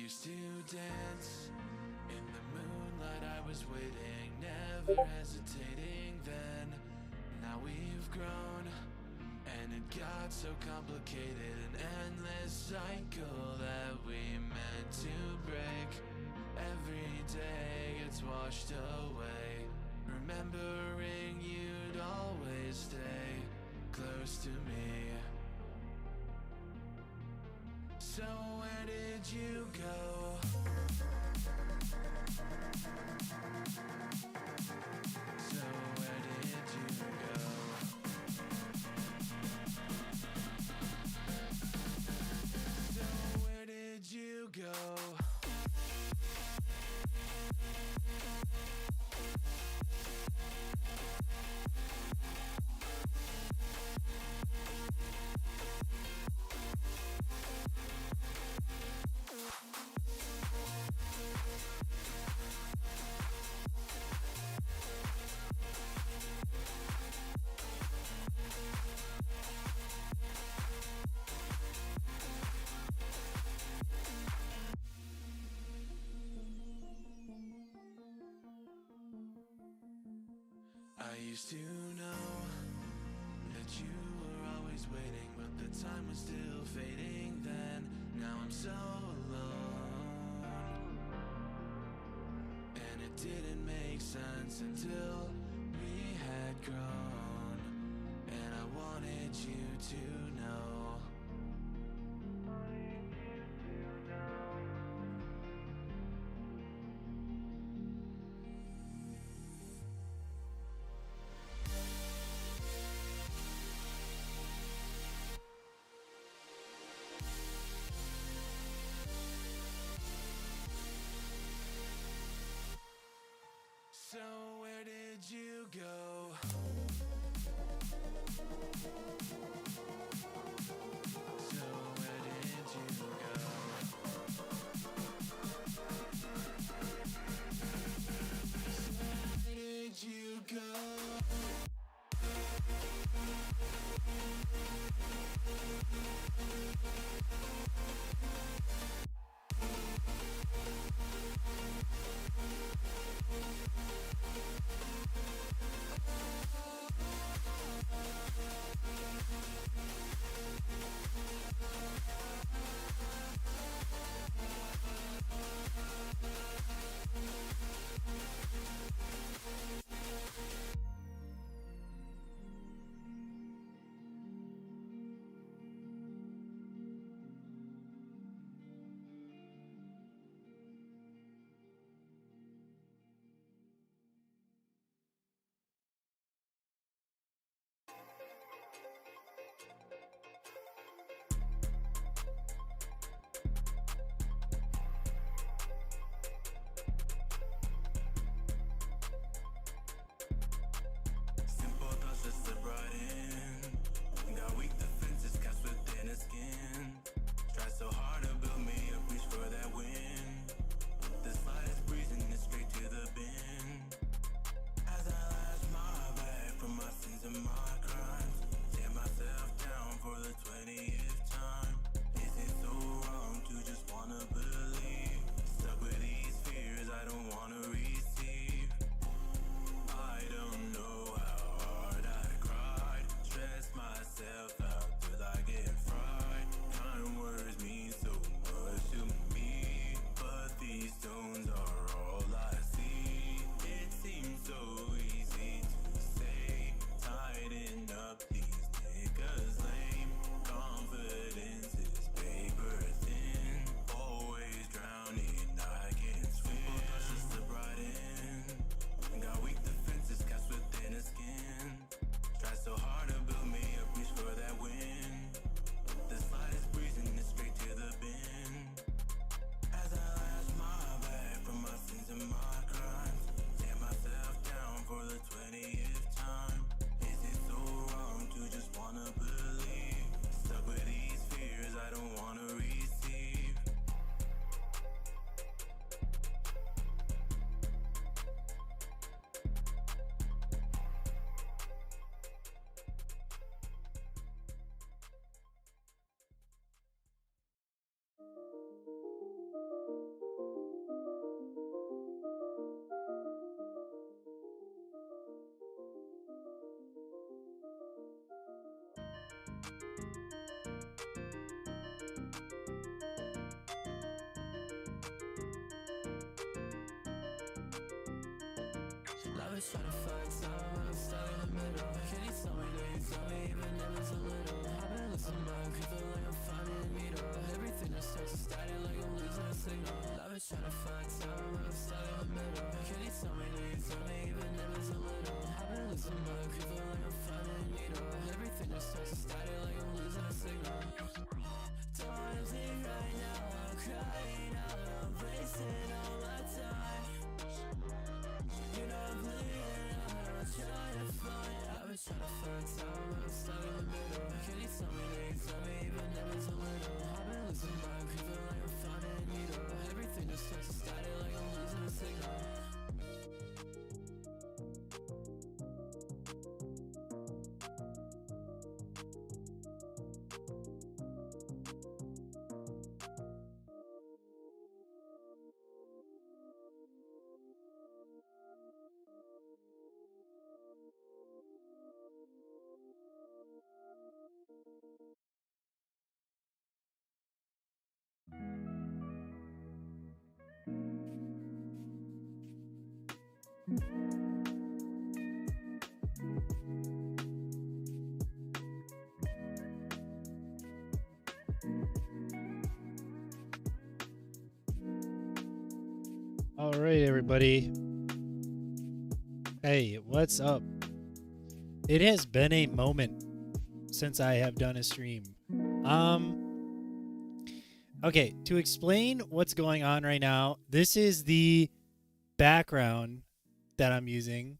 used to dance in the moonlight, I was waiting, never hesitating then. Now we've grown, and it got so complicated, an endless cycle that we meant to break. Every day gets washed away, remembering you'd always stay close to me. So where did you go? So where did you go? So where did you go? I used to know that you were always waiting, but the time was still fading then. Now I'm so alone, and it didn't make sense until we had grown, and I wanted you to know. So where did you go? was trying to find some, I'm stuck in the middle. Can you tell me, do you tell me, even if it's a little? I've been losing my grip, feel like I'm finding a needle. Everything just starts to static like I'm losing a signal. I was trying to find some, I'm stuck in the middle. Can you tell me, do you tell me, even if it's a little? I've been losing my grip, feel like I'm finding a needle. Everything just starts to static like I'm losing a signal. Don't think right now, I'm crying out, I'm wasting all my time. You know I'm bleeding out, I'm trying to find. I was trying to find some, I'm stuck in the middle. Can you tell me, do you tell me, even if it's a little? I've been losing my grip, feel like I'm finding a needle. Everything just starts to static like I'm losing a signal. All right, everybody. Hey, what's up? It has been a moment since I have done a stream. Okay, to explain what's going on right now, this is the background that I'm using.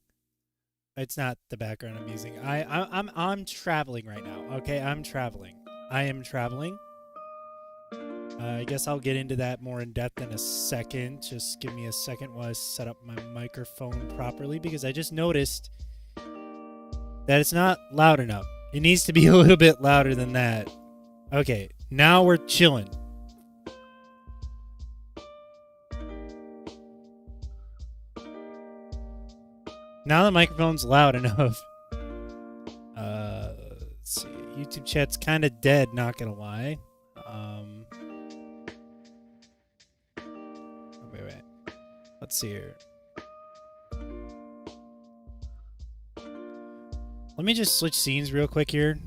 It's not the background I'm using. I'm traveling right now. Okay, I'm traveling. I am traveling. I guess I'll get into that more in depth in a second. Just give me a second while I set up my microphone properly, because I just noticed that it's not loud enough. It needs to be a little bit louder than that. Okay, now we're chilling. Now the microphone's loud enough. Let's see. YouTube chat's kind of dead, not gonna lie. Wait. Let's see here. Let me just switch scenes real quick here.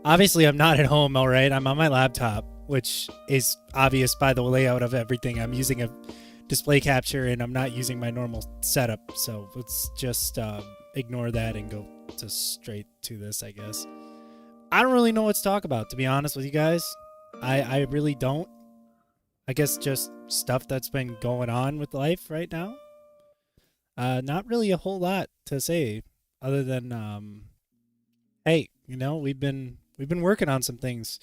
Obviously, I'm not at home, all right? I'm on my laptop, which is obvious by the layout of everything. I'm using a display capture, and I'm not using my normal setup. So let's just ignore that and go straight to this, I guess. I don't really know what to talk about, to be honest with you guys. I really don't. I guess just stuff that's been going on with life right now. Not really a whole lot to say other than hey, you know, we've been working on some things.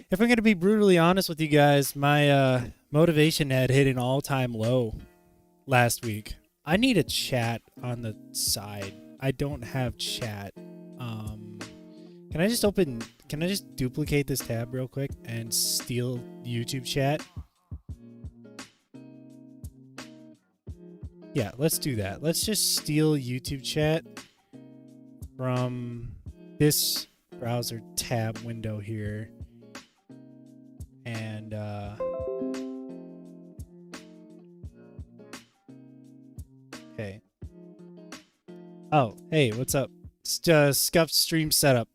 If I'm going to be brutally honest with you guys, my motivation had hit an all-time low last week. I need a chat on the side. I don't have chat. Can I just duplicate this tab real quick and steal YouTube chat? Yeah, let's do that. Let's just steal YouTube chat from this browser tab window here. And okay. Oh, hey, what's up? It's scuffed stream setup,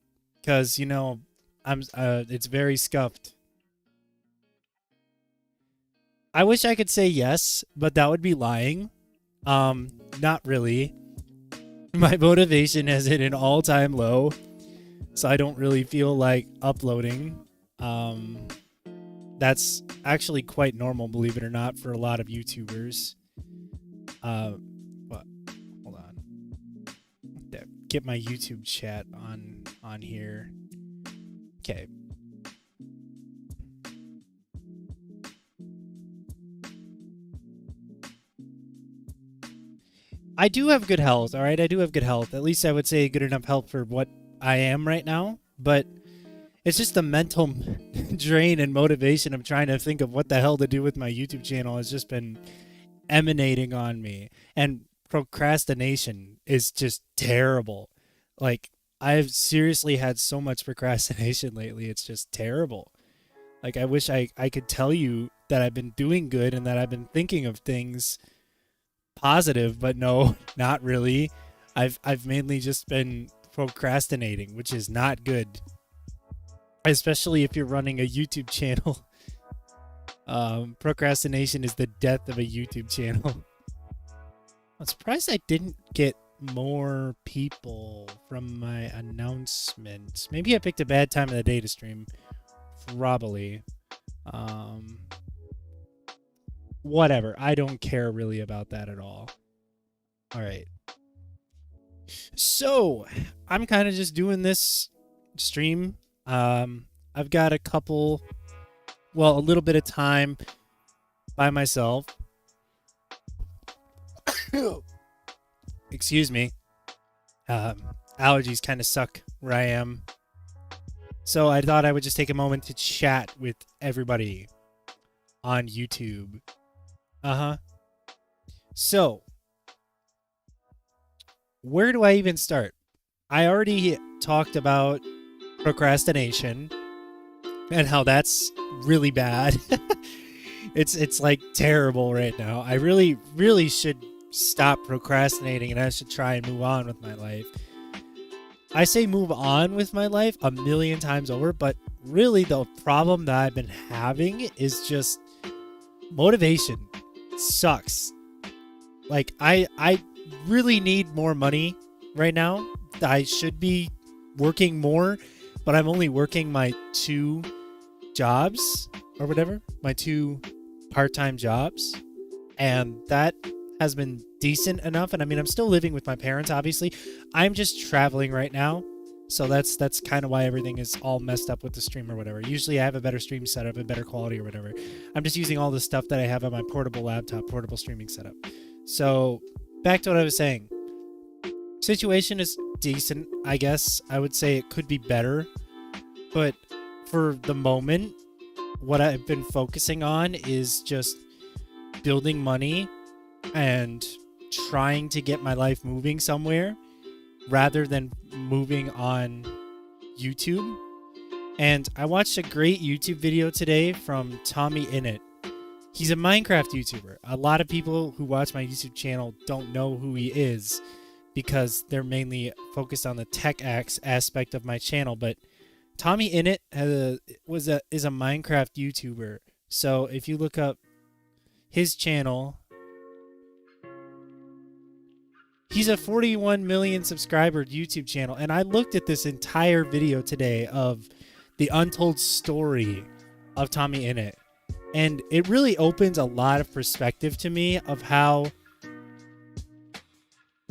cause you know it's very scuffed. I wish I could say yes, but that would be lying. Not really. My motivation has hit an all-time low, so I don't really feel like uploading. That's actually quite normal, believe it or not, for a lot of YouTubers. What? Hold on. Get my YouTube chat on here. Okay. I do have good health, all right? I do have good health. At least I would say good enough health for what I am right now. But it's just the mental drain and motivation of trying to think of what the hell to do with my YouTube channel has just been emanating on me. And procrastination is just terrible. Like, I've seriously had so much procrastination lately. It's just terrible. Like, I wish I could tell you that I've been doing good and that I've been thinking of things positive, but no, not really. I've mainly just been procrastinating, which is not good, especially if you're running a YouTube channel. Procrastination is the death of a YouTube channel. I'm surprised I didn't get more people from my announcement. Maybe I picked a bad time of the day to stream. Probably. Whatever. I don't care really about that at all. All right. So, I'm kind of just doing this stream. I've got a little bit of time by myself. Excuse me. Allergies kind of suck where I am. So I thought I would just take a moment to chat with everybody on YouTube. So, where do I even start? I already talked about procrastination and how that's really bad. It's like terrible right now. I really should stop procrastinating, and I should try and move on with my life. I say move on with my life a million times over, but really the problem that I've been having is just motivation. It sucks. Like I really need more money right now. I should be working more, but I'm only working my 2 jobs or whatever, my 2 part-time jobs, and that has been decent enough. And I mean, I'm still living with my parents, obviously. I'm just traveling right now, so that's kind of why everything is all messed up with the stream or whatever. Usually I have a better stream setup and better quality or whatever. I'm just using all the stuff that I have on my portable laptop, portable streaming setup. So back to what I was saying. Situation is decent, I guess. I would say it could be better, but for the moment, what I've been focusing on is just building money and trying to get my life moving somewhere rather than moving on YouTube. And I watched a great YouTube video today from Tommy Innit. He's a Minecraft YouTuber. A lot of people who watch my YouTube channel don't know who he is because they're mainly focused on the tech aspect of my channel. But Tommy Innit is a Minecraft YouTuber. So if you look up his channel, he's a 41 million subscriber YouTube channel. And I looked at this entire video today of the untold story of Tommy Innit. And it really opens a lot of perspective to me of how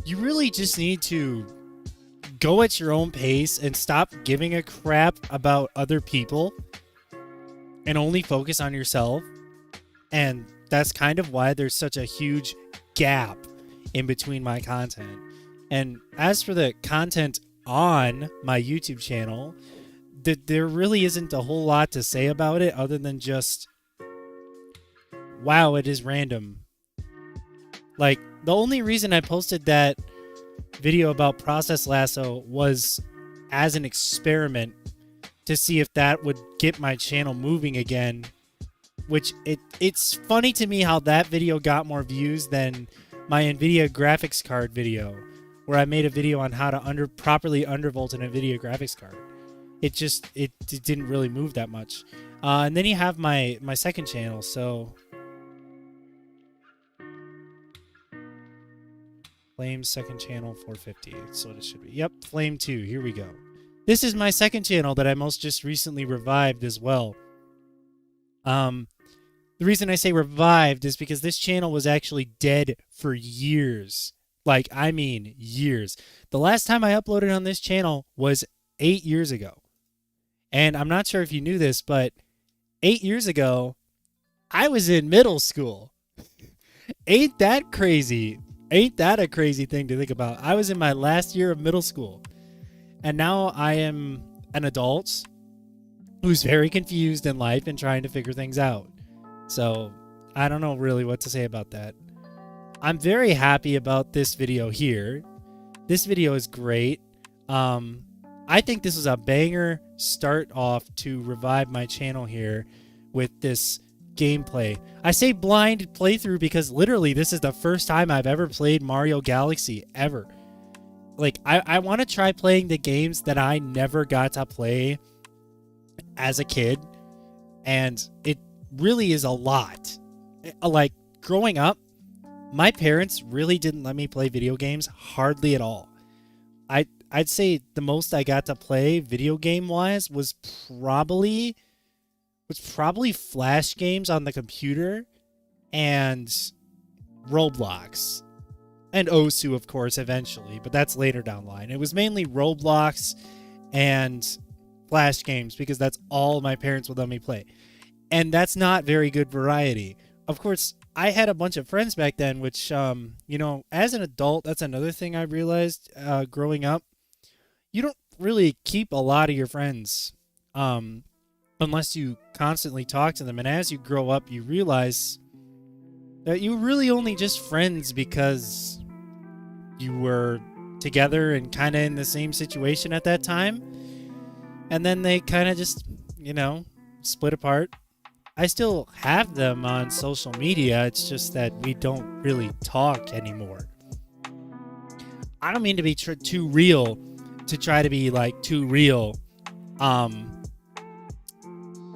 you really just need to go at your own pace and stop giving a crap about other people and only focus on yourself. And that's kind of why there's such a huge gap in between my content. And as for the content on my YouTube channel, there really isn't a whole lot to say about it other than just, wow, it is random. Like, the only reason I posted that video about Process Lasso was as an experiment to see if that would get my channel moving again, which it's funny to me how that video got more views than my NVIDIA graphics card video, where I made a video on how to properly undervolt an NVIDIA graphics card. It didn't really move that much. And then you have my second channel, so Flame second channel 450. That's what it should be. Yep, Flame 2. Here we go. This is my second channel that I most just recently revived as well. The reason I say revived is because this channel was actually dead for years. Like, I mean years. The last time I uploaded on this channel was 8 years ago. And I'm not sure if you knew this, but 8 years ago, I was in middle school. Ain't that crazy? Ain't that a crazy thing to think about? I was in my last year of middle school. And now I am an adult who's very confused in life and trying to figure things out. So I don't know really what to say about that. I'm very happy about this video here. This video is great. I think this was a banger start off to revive my channel here with this gameplay. I say blind playthrough because literally this is the first time I've ever played Mario Galaxy ever. Like, I want to try playing the games that I never got to play as a kid. And it really is a lot. Like, growing up, my parents really didn't let me play video games hardly at all. I'd say the most I got to play video game wise was probably Flash games on the computer and Roblox. And Osu, of course, eventually, but that's later down the line. It was mainly Roblox and Flash games because that's all my parents would let me play. And that's not very good variety. Of course, I had a bunch of friends back then, which, you know, as an adult, that's another thing I realized growing up. You don't really keep a lot of your friends unless you constantly talk to them. And as you grow up, you realize that you really only just friends because you were together and kind of in the same situation at that time. And then they kind of just, you know, split apart. I still have them on social media. It's just that we don't really talk anymore. I don't mean to be too real to try to be like too real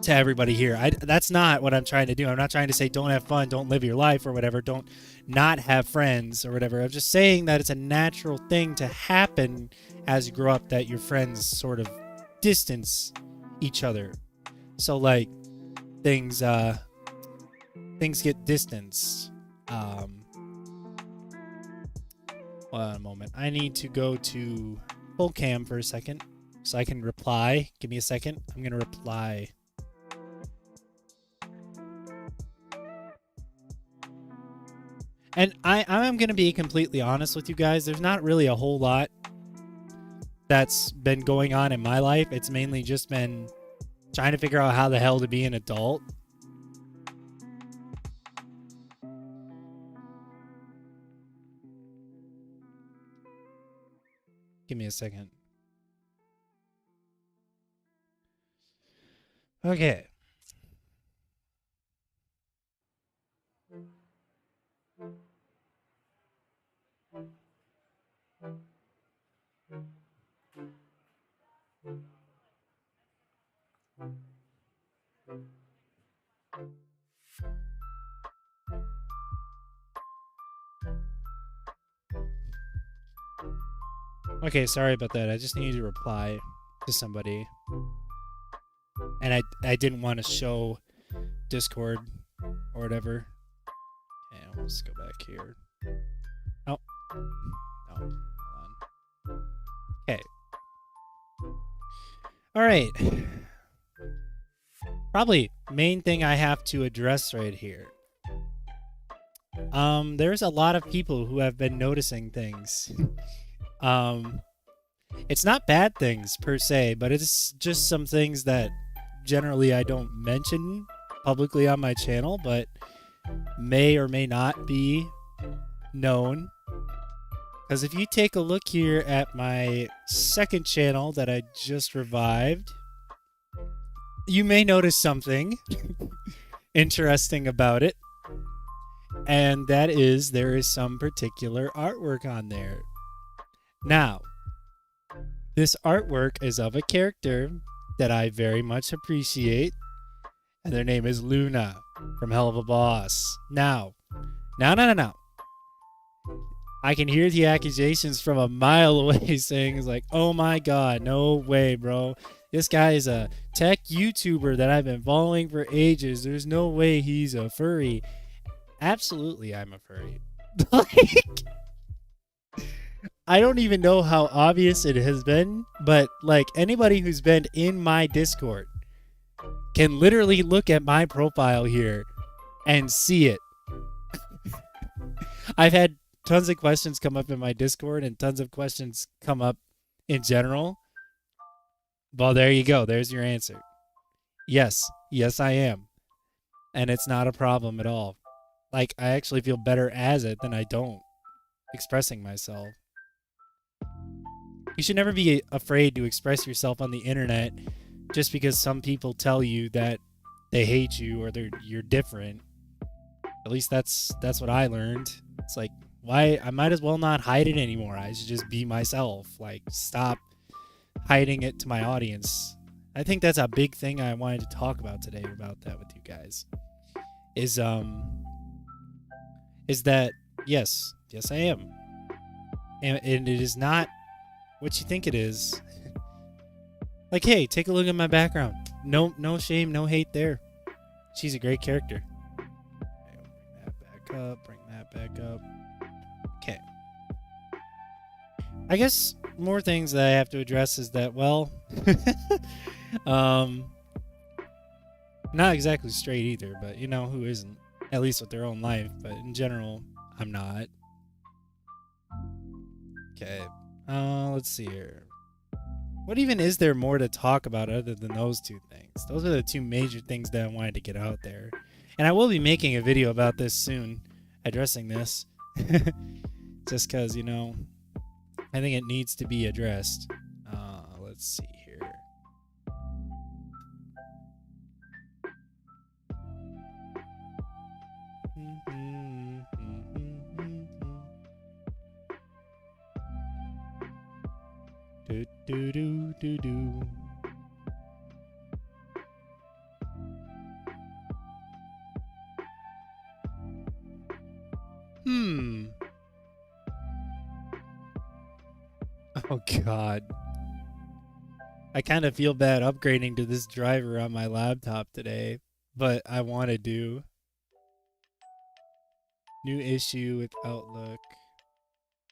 to everybody here. That's not what I'm trying to do. I'm not trying to say don't have fun, don't live your life or whatever, don't not have friends or whatever. I'm just saying that it's a natural thing to happen as you grow up, that your friends sort of distance each other. So like things get distanced. One moment. I need to go to full cam for a second so I can reply. Give me a second. I'm going to reply. And I'm going to be completely honest with you guys. There's not really a whole lot that's been going on in my life. It's mainly just been trying to figure out how the hell to be an adult. Give me a second. Okay. Okay, sorry about that. I just needed to reply to somebody. And I didn't want to show Discord or whatever. Okay, let's go back here. Oh. No. Hold on. Okay. Alright. Probably main thing I have to address right here. There's a lot of people who have been noticing things. It's not bad things per se, but it's just some things that generally I don't mention publicly on my channel, but may or may not be known. Because if you take a look here at my second channel that I just revived, you may notice something interesting about it. And that is, there is some particular artwork on there. Now, this artwork is of a character that I very much appreciate, and their name is Luna from Helluva Boss. Now. I can hear the accusations from a mile away saying, it's like, oh my god, no way, bro. This guy is a tech YouTuber that I've been following for ages. There's no way he's a furry. Absolutely, I'm a furry. Like, I don't even know how obvious it has been, but like anybody who's been in my Discord can literally look at my profile here and see it. I've had tons of questions come up in my Discord and tons of questions come up in general. Well, there you go. There's your answer. Yes. Yes, I am. And it's not a problem at all. Like, I actually feel better as it than I don't expressing myself. You should never be afraid to express yourself on the internet just because some people tell you that they hate you or you're different. At least that's what I learned. It's like, why? I might as well not hide it anymore. I should just be myself. Like, stop hiding it to my audience. I think that's a big thing I wanted to talk about today about that with you guys. Is that yes I am, and it is not what you think it is. Like, hey, take a look at my background. No shame, no hate there. She's a great character. Bring that back up. Okay. I guess more things that I have to address is that, well, not exactly straight either, but you know who isn't, at least with their own life, but in general, I'm not. Okay. Let's see here. What even is there more to talk about other than those two things? Those are the two major things that I wanted to get out there. And I will be making a video about this soon, addressing this. Just because, you know, I think it needs to be addressed. Let's see here. Do do do do do. Oh God. I kind of feel bad upgrading to this driver on my laptop today, but I want to do. New issue with Outlook.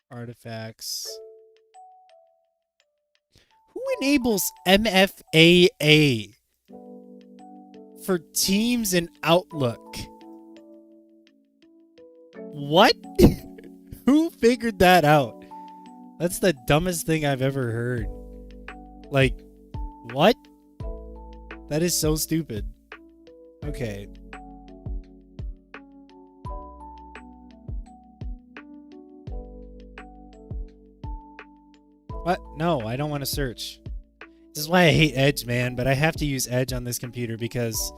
Artifacts. Who enables MFAA for Teams and Outlook? What? Who figured that out? That's the dumbest thing I've ever heard. Like, what? That is so stupid. Okay. What? No, I don't want to search. This is why I hate Edge, man, but I have to use Edge on this computer because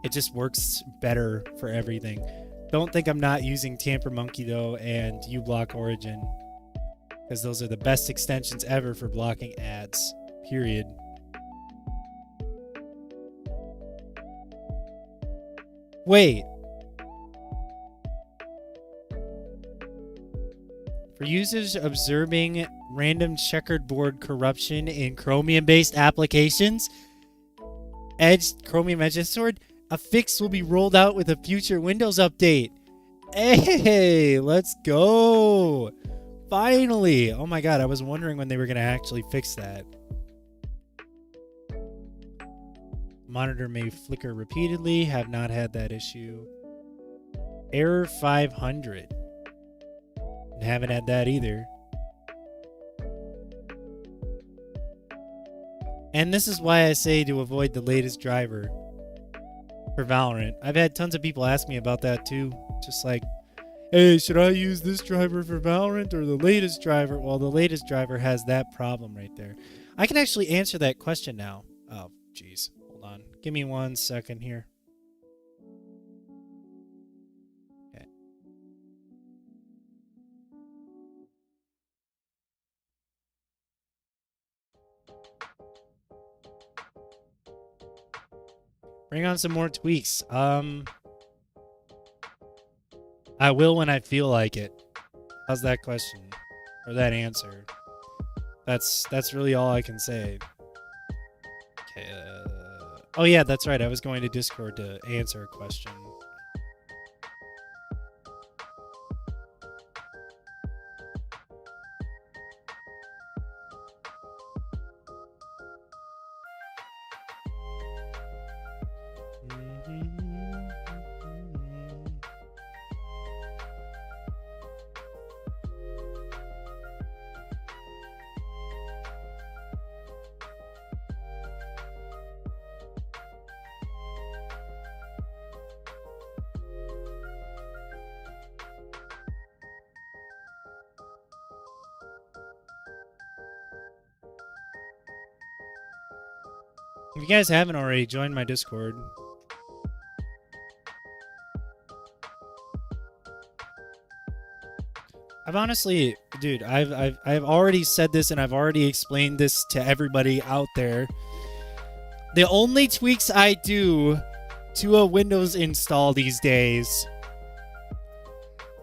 it just works better for everything. Don't think I'm not using Tamper Monkey, though, and uBlock Origin, because those are the best extensions ever for blocking ads. Period. Wait. For users observing random checkerboard corruption in Chromium-based applications, Edge Chromium Edge Sword, a fix will be rolled out with a future Windows update. Hey, let's go. Finally. Oh my God, I was wondering when they were going to actually fix that. Monitor may flicker repeatedly. Have not had that issue. Error 500. Haven't had that either. And this is why I say to avoid the latest driver for Valorant. I've had tons of people ask me about that too. Just like, hey, should I use this driver for Valorant or the latest driver? Well, the latest driver has that problem right there. I can actually answer that question now. Oh, jeez. Hold on. Give me 1 second here. Okay. Bring on some more tweaks. I will when I feel like it. How's that question? Or that answer? That's really all I can say. Okay. Oh yeah, that's right. I was going to Discord to answer a question. If you guys haven't already, joined my Discord. I've honestly, dude, I've already said this and I've already explained this to everybody out there. The only tweaks I do to a Windows install these days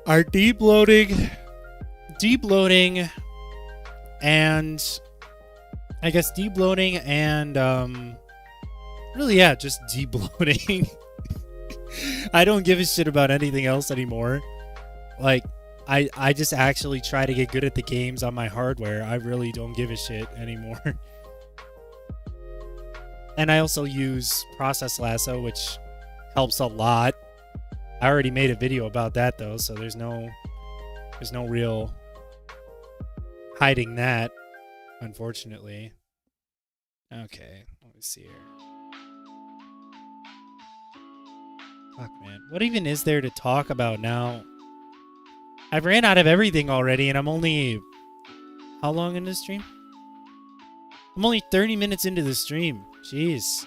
are deep loading, and I guess deep loading and really, yeah, just deep loading. I don't give a shit about anything else anymore. Like, I just actually try to get good at the games on my hardware. I really don't give a shit anymore. And I also use Process Lasso, which helps a lot. I already made a video about that though, so there's no real hiding that, unfortunately. Okay, let me see here. Fuck, man. What even is there to talk about now? I've ran out of everything already, and I'm only... How long in this stream? I'm only 30 minutes into the stream. Jeez.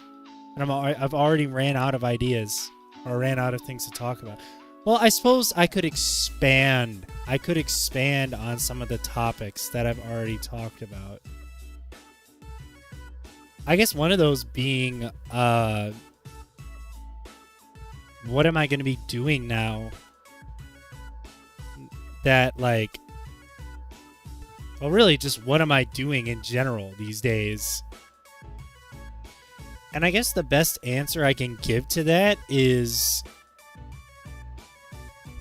And I've already ran out of ideas. Or ran out of things to talk about. Well, I suppose I could expand. I could expand on some of the topics that I've already talked about. I guess one of those being... what am I going to be doing now? That, like... Well, really, just what am I doing in general these days? And I guess the best answer I can give to that is...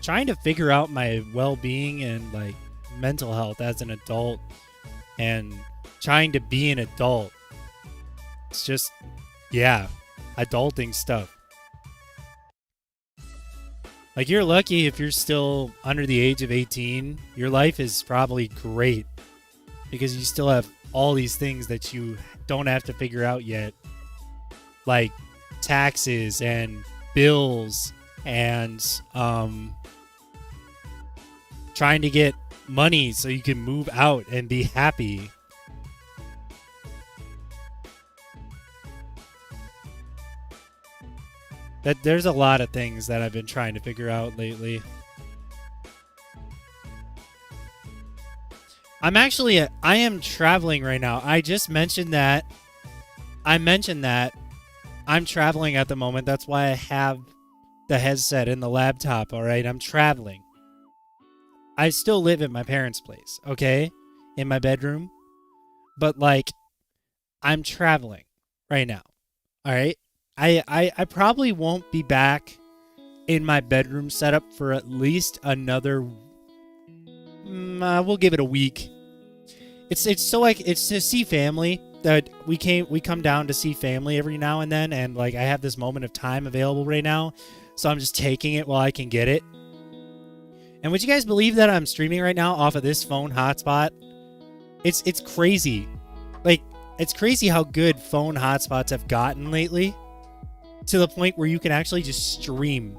trying to figure out my well-being and, like, mental health as an adult. And trying to be an adult. It's just... yeah. Adulting stuff. Like, you're lucky if you're still under the age of 18. Your life is probably great. Because you still have all these things that you don't have to figure out yet. Like taxes and bills and trying to get money so you can move out and be happy. That there's a lot of things that I've been trying to figure out lately. I am traveling right now. I just mentioned that. I'm traveling at the moment. That's why I have the headset and the laptop, all right? I'm traveling. I still live at my parents' place, okay? In my bedroom. But, like, I'm traveling right now, all right? I probably won't be back in my bedroom setup for at least another... we'll give it a week. It's to see family. That we come down to see family every now and then, and like I have this moment of time available right now, so I'm just taking it while I can get it. And would you guys believe that I'm streaming right now off of this phone hotspot? It's crazy. Like, it's crazy how good phone hotspots have gotten lately, to the point where you can actually just stream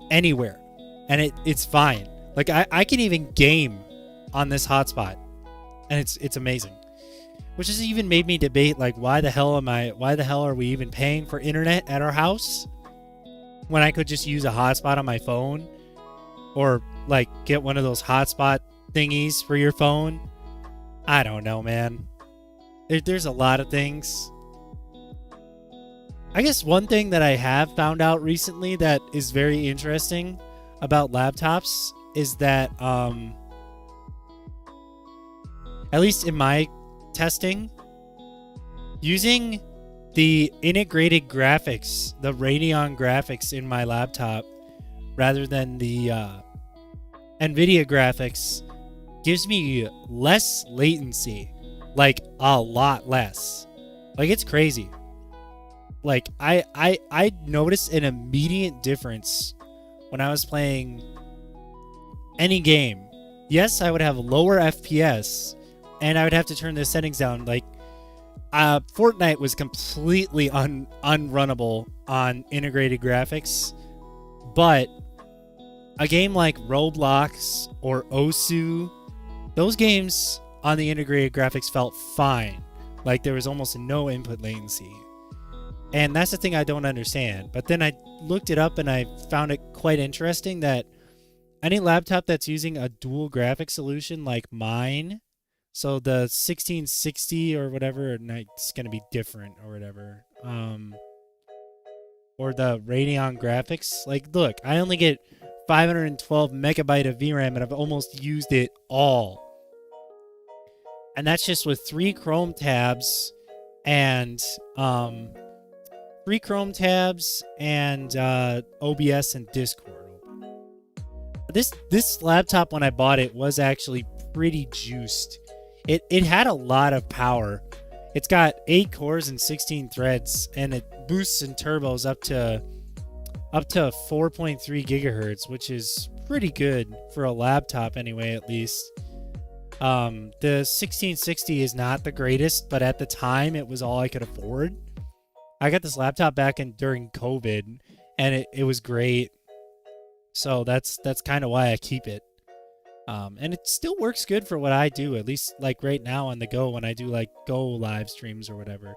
anywhere, and it's fine. Like I can even game on this hotspot, and it's amazing. Which has even made me debate, like, why the hell are we even paying for internet at our house when I could just use a hotspot on my phone, or like get one of those hotspot thingies for your phone? I don't know, man. There's a lot of things. I guess one thing that I have found out recently that is very interesting about laptops is that, at least in my testing, using the integrated graphics, the Radeon graphics in my laptop rather than the NVIDIA graphics gives me less latency, like a lot less. Like, it's crazy. Like, I noticed an immediate difference when I was playing any game. Yes, I would have lower FPS, and I would have to turn the settings down. Like, Fortnite was completely unrunnable on integrated graphics. But a game like Roblox or Osu, those games on the integrated graphics felt fine. Like, there was almost no input latency. And that's the thing I don't understand. But then I looked it up and I found it quite interesting that any laptop that's using a dual graphic solution like mine, so the 1660 or whatever, and it's going to be different or whatever. Or the Radeon graphics. Like, look, I only get 512 megabyte of VRAM, and I've almost used it all. And that's just with 3 Chrome tabs and OBS and Discord. This laptop, when I bought it, was actually pretty juiced. It had a lot of power. It's got 8 cores and 16 threads, and it boosts and turbos up to 4.3 gigahertz, which is pretty good for a laptop anyway, at least. The 1660 is not the greatest, but at the time it was all I could afford. I got this laptop back during COVID, and it was great. So that's kind of why I keep it. And it still works good for what I do, at least like right now on the go when I do like Go live streams or whatever.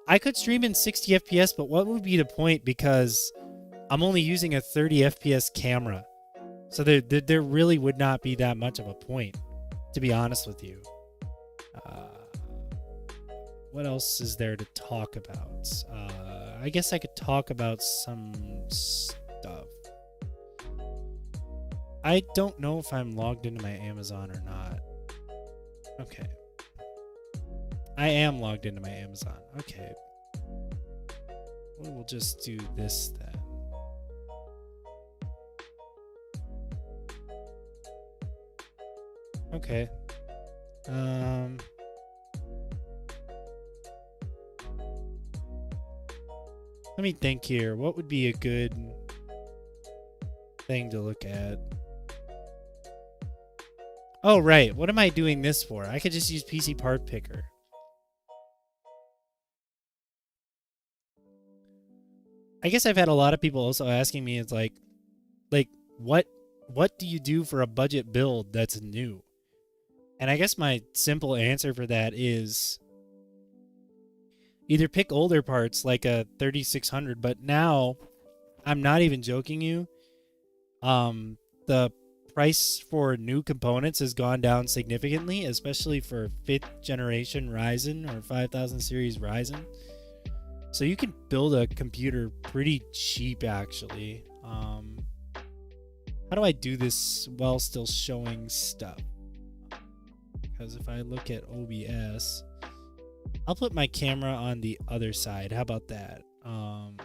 I could stream in 60 FPS, but what would be the point, because I'm only using a 30 FPS camera. So there really would not be that much of a point, to be honest with you. What else is there to talk about? I guess I could talk about some stuff. I don't know if I'm logged into my Amazon or not. Okay. I am logged into my Amazon. Okay. Well, we'll just do this then. Okay. Let me think here. What would be a good thing to look at? Oh, right. What am I doing this for? I could just use PC Part Picker. I guess I've had a lot of people also asking me, it's like what do you do for a budget build that's new? And I guess my simple answer for that is either pick older parts like a 3600, but now I'm not even joking you. The price for new components has gone down significantly, especially for 5th generation Ryzen or 5000 series Ryzen. So you can build a computer pretty cheap, actually. How do I do this while still showing stuff? Because if I look at OBS, I'll put my camera on the other side. How about that?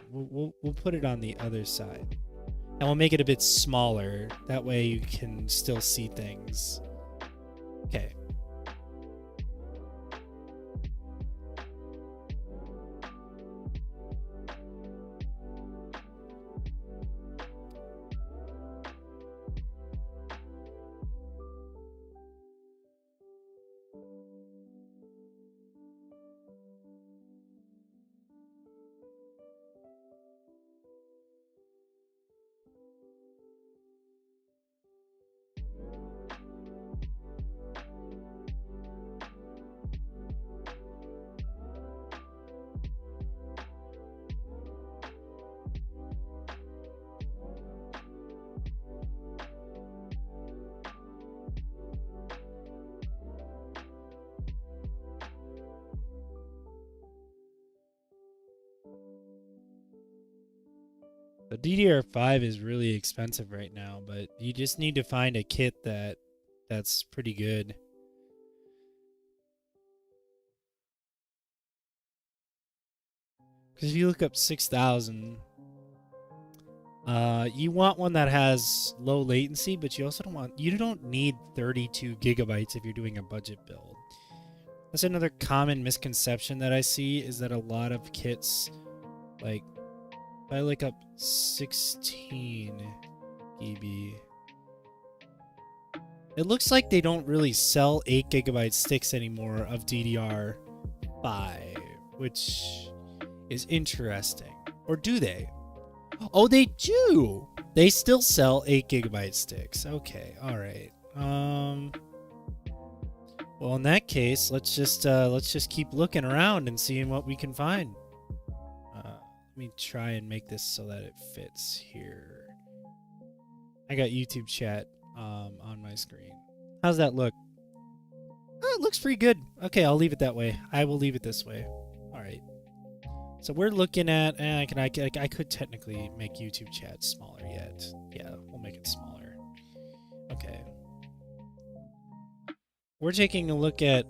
We'll put it on the other side. And we'll make it a bit smaller. That way you can still see things. Okay. The DDR5 is really expensive right now, but you just need to find a kit that's pretty good. Because if you look up 6000, you want one that has low latency, but you also don't need 32 gigabytes if you're doing a budget build. That's another common misconception that I see, is that a lot of kits, like if I look up 16 GB, it looks like they don't really sell 8 gigabyte sticks anymore of DDR5, which is interesting. Or do they? Oh, they do! They still sell 8 gigabyte sticks. Okay, alright. Well, in that case, let's just keep looking around and seeing what we can find. Let me try and make this so that it fits here. I got YouTube chat on my screen. How's that look? Oh, it looks pretty good. Okay, I'll leave it that way. I will leave it this way. All right. So we're looking at. I could technically make YouTube chat smaller yet. Yeah, we'll make it smaller. Okay. We're taking a look at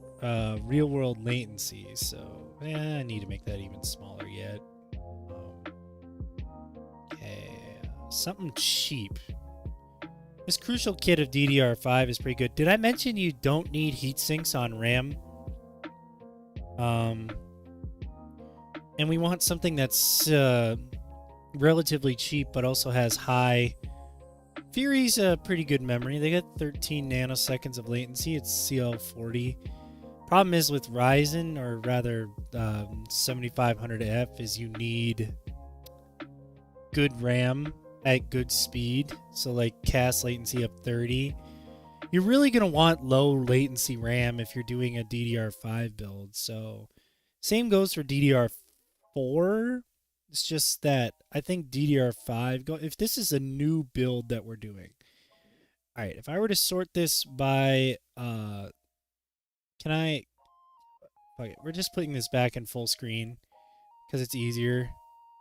real world latency. So I need to make that even smaller yet. Okay, something cheap. This Crucial Kit of DDR5 is pretty good. Did I mention you don't need heat sinks on RAM? And we want something that's relatively cheap, but also has high. Fury's a pretty good memory. They got 13 nanoseconds of latency. It's CL40. Problem is with Ryzen, or rather 7500F, is you need good RAM at good speed. So like CAS latency up 30. You're really going to want low latency RAM if you're doing a DDR5 build. So same goes for DDR4. It's just that I think DDR5, if this is a new build that we're doing. All right, if I were to sort this by, can I, okay, we're just putting this back in full screen because it's easier.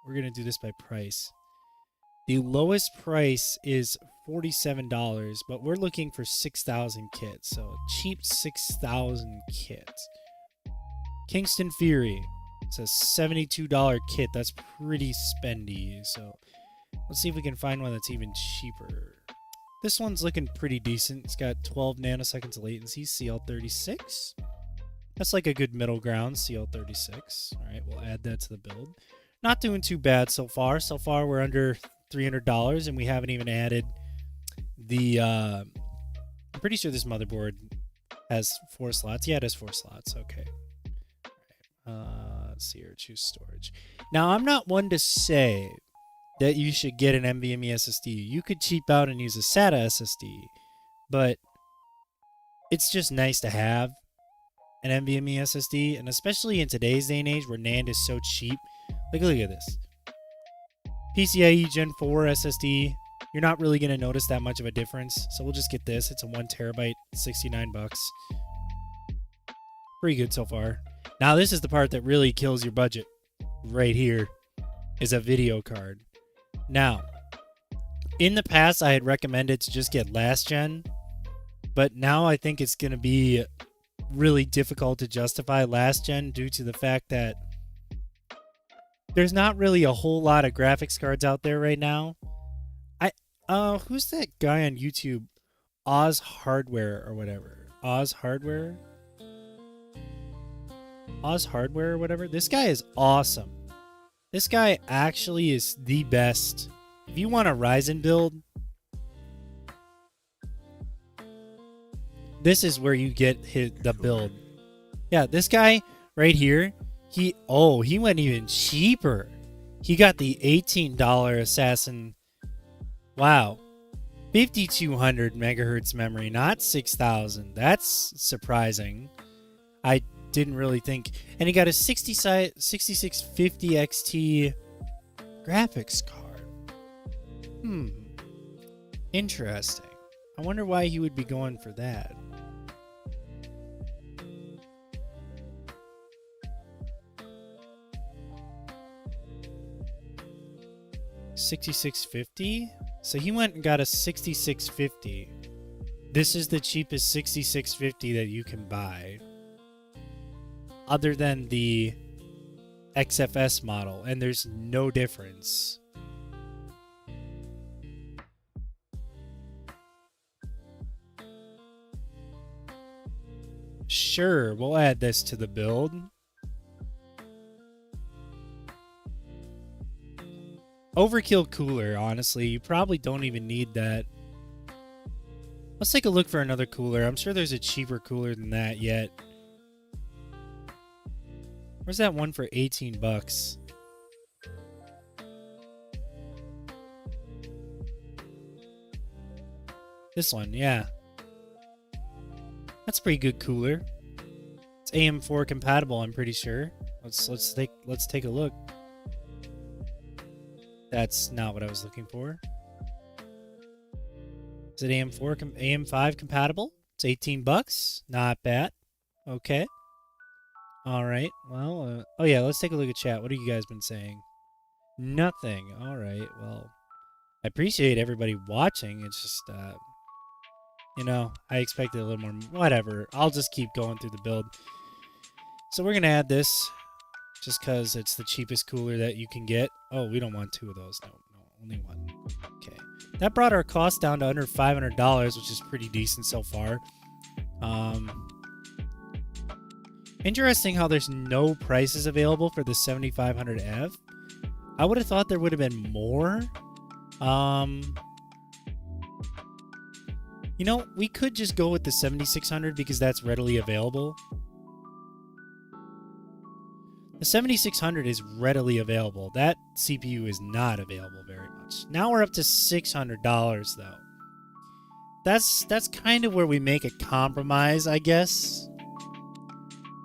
We're going to do this by price. The lowest price is $47, but we're looking for 6,000 kits. So cheap 6,000 kits. Kingston Fury. It's a $72 kit. That's pretty spendy. So let's see if we can find one that's even cheaper. This one's looking pretty decent. It's got 12 nanoseconds of latency, CL36. That's like a good middle ground, CL36. All right, we'll add that to the build. Not doing too bad so far. So far, we're under $300, and we haven't even added the... I'm pretty sure this motherboard has 4 slots. Yeah, it has 4 slots. Okay. All right. Let's see here. Choose storage. Now, I'm not one to say that you should get an NVMe SSD. You could cheap out and use a SATA SSD, but it's just nice to have an NVMe SSD, and especially in today's day and age where NAND is so cheap. Like, look at this. PCIe Gen 4 SSD. You're not really going to notice that much of a difference, so we'll just get this. It's a 1 terabyte, $69. Pretty good so far. Now, this is the part that really kills your budget. Right here is a video card. Now, in the past, I had recommended to just get last gen, but now I think it's going to be really difficult to justify last gen due to the fact that there's not really a whole lot of graphics cards out there right now. Who's that guy on YouTube? Oz Hardware or whatever. Oz Hardware or whatever. This guy is awesome. This guy actually is the best. If you want a Ryzen build, this is where you get the build. Yeah, this guy right here, he went even cheaper. He got the $18 Assassin. Wow. 5200 megahertz memory, not 6000. That's surprising. I didn't really think. And he got a 6650 XT graphics card. Interesting. I wonder why he would be going for that. $6650. So he went and got a 6650. This is the cheapest 6650 that you can buy, other than the XFS model, and there's no difference. Sure, we'll add this to the build. Overkill cooler, honestly. You probably don't even need that. Let's take a look for another cooler. I'm sure there's a cheaper cooler than that yet. Where's that one for 18 bucks? This one, yeah. That's a pretty good cooler. It's AM4 compatible, I'm pretty sure. Let's take a look. That's not what I was looking for. Is it AM5 compatible? It's $18. Not bad. Okay. All right. Well, oh yeah, let's take a look at chat. What have you guys been saying? Nothing. All right. Well, I appreciate everybody watching. It's just, I expected a little more. Whatever. I'll just keep going through the build. So we're going to add this just because it's the cheapest cooler that you can get. Oh, we don't want two of those. No, only one. Okay. That brought our cost down to under $500, which is pretty decent so far. Interesting how there's no prices available for the 7500F. I would have thought there would have been more. We could just go with the 7600 because that's readily available. The 7600 is readily available. That CPU is not available very much. Now we're up to $600 though. That's kind of where we make a compromise, I guess.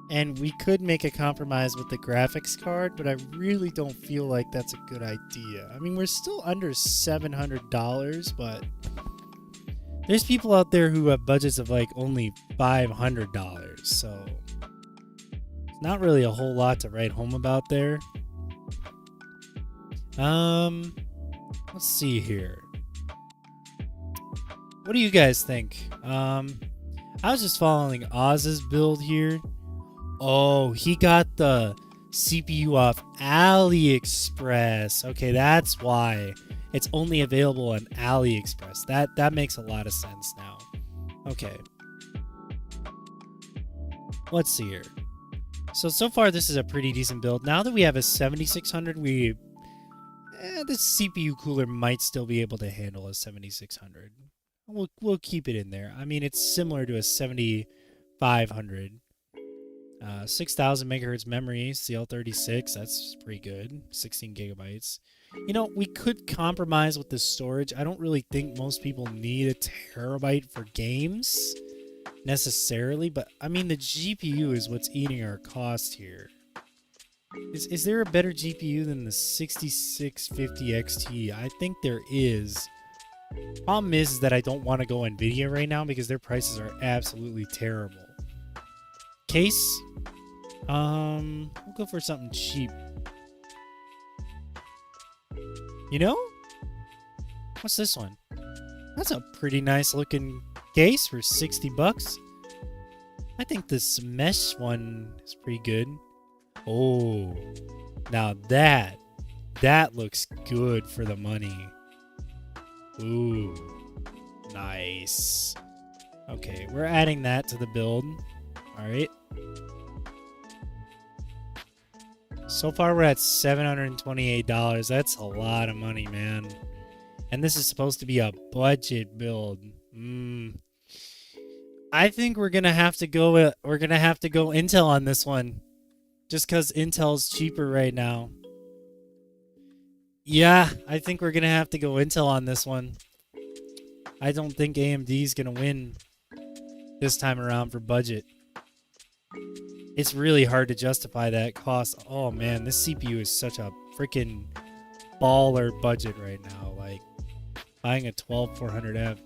And we could make a compromise with the graphics card, but I really don't feel like that's a good idea. I mean, we're still under $700, but there's people out there who have budgets of like only $500, so it's not really a whole lot to write home about there. Let's see here. What do you guys think? I was just following Oz's build here. Oh, he got the CPU off AliExpress. Okay, that's why it's only available on AliExpress. That makes a lot of sense now. Okay. Let's see here. So far this is a pretty decent build. Now that we have a 7600, this CPU cooler might still be able to handle a 7600. We'll keep it in there. I mean, it's similar to a 7500. 6,000 megahertz memory, CL36, that's pretty good. 16 gigabytes. We could compromise with the storage. I don't really think most people need a terabyte for games necessarily, but I mean, the GPU is what's eating our cost here. Is there a better GPU than the 6650 XT? I think there is. Problem is that I don't want to go Nvidia right now because their prices are absolutely terrible. Case, we'll go for something cheap. What's this one? That's a pretty nice looking case for $60. I think this mesh one is pretty good. Oh, now that looks good for the money. Ooh, nice. Okay, we're adding that to the build. All right. So far, we're at $728. That's a lot of money, man. And this is supposed to be a budget build. I think we're gonna have to go. We're gonna have to go Intel on this one, just because Intel's cheaper right now. Yeah, I think we're gonna have to go Intel on this one. I don't think AMD's gonna win this time around for budget. It's really hard to justify that cost. Oh man, this CPU is such a freaking baller budget right now. Like buying a 12400F,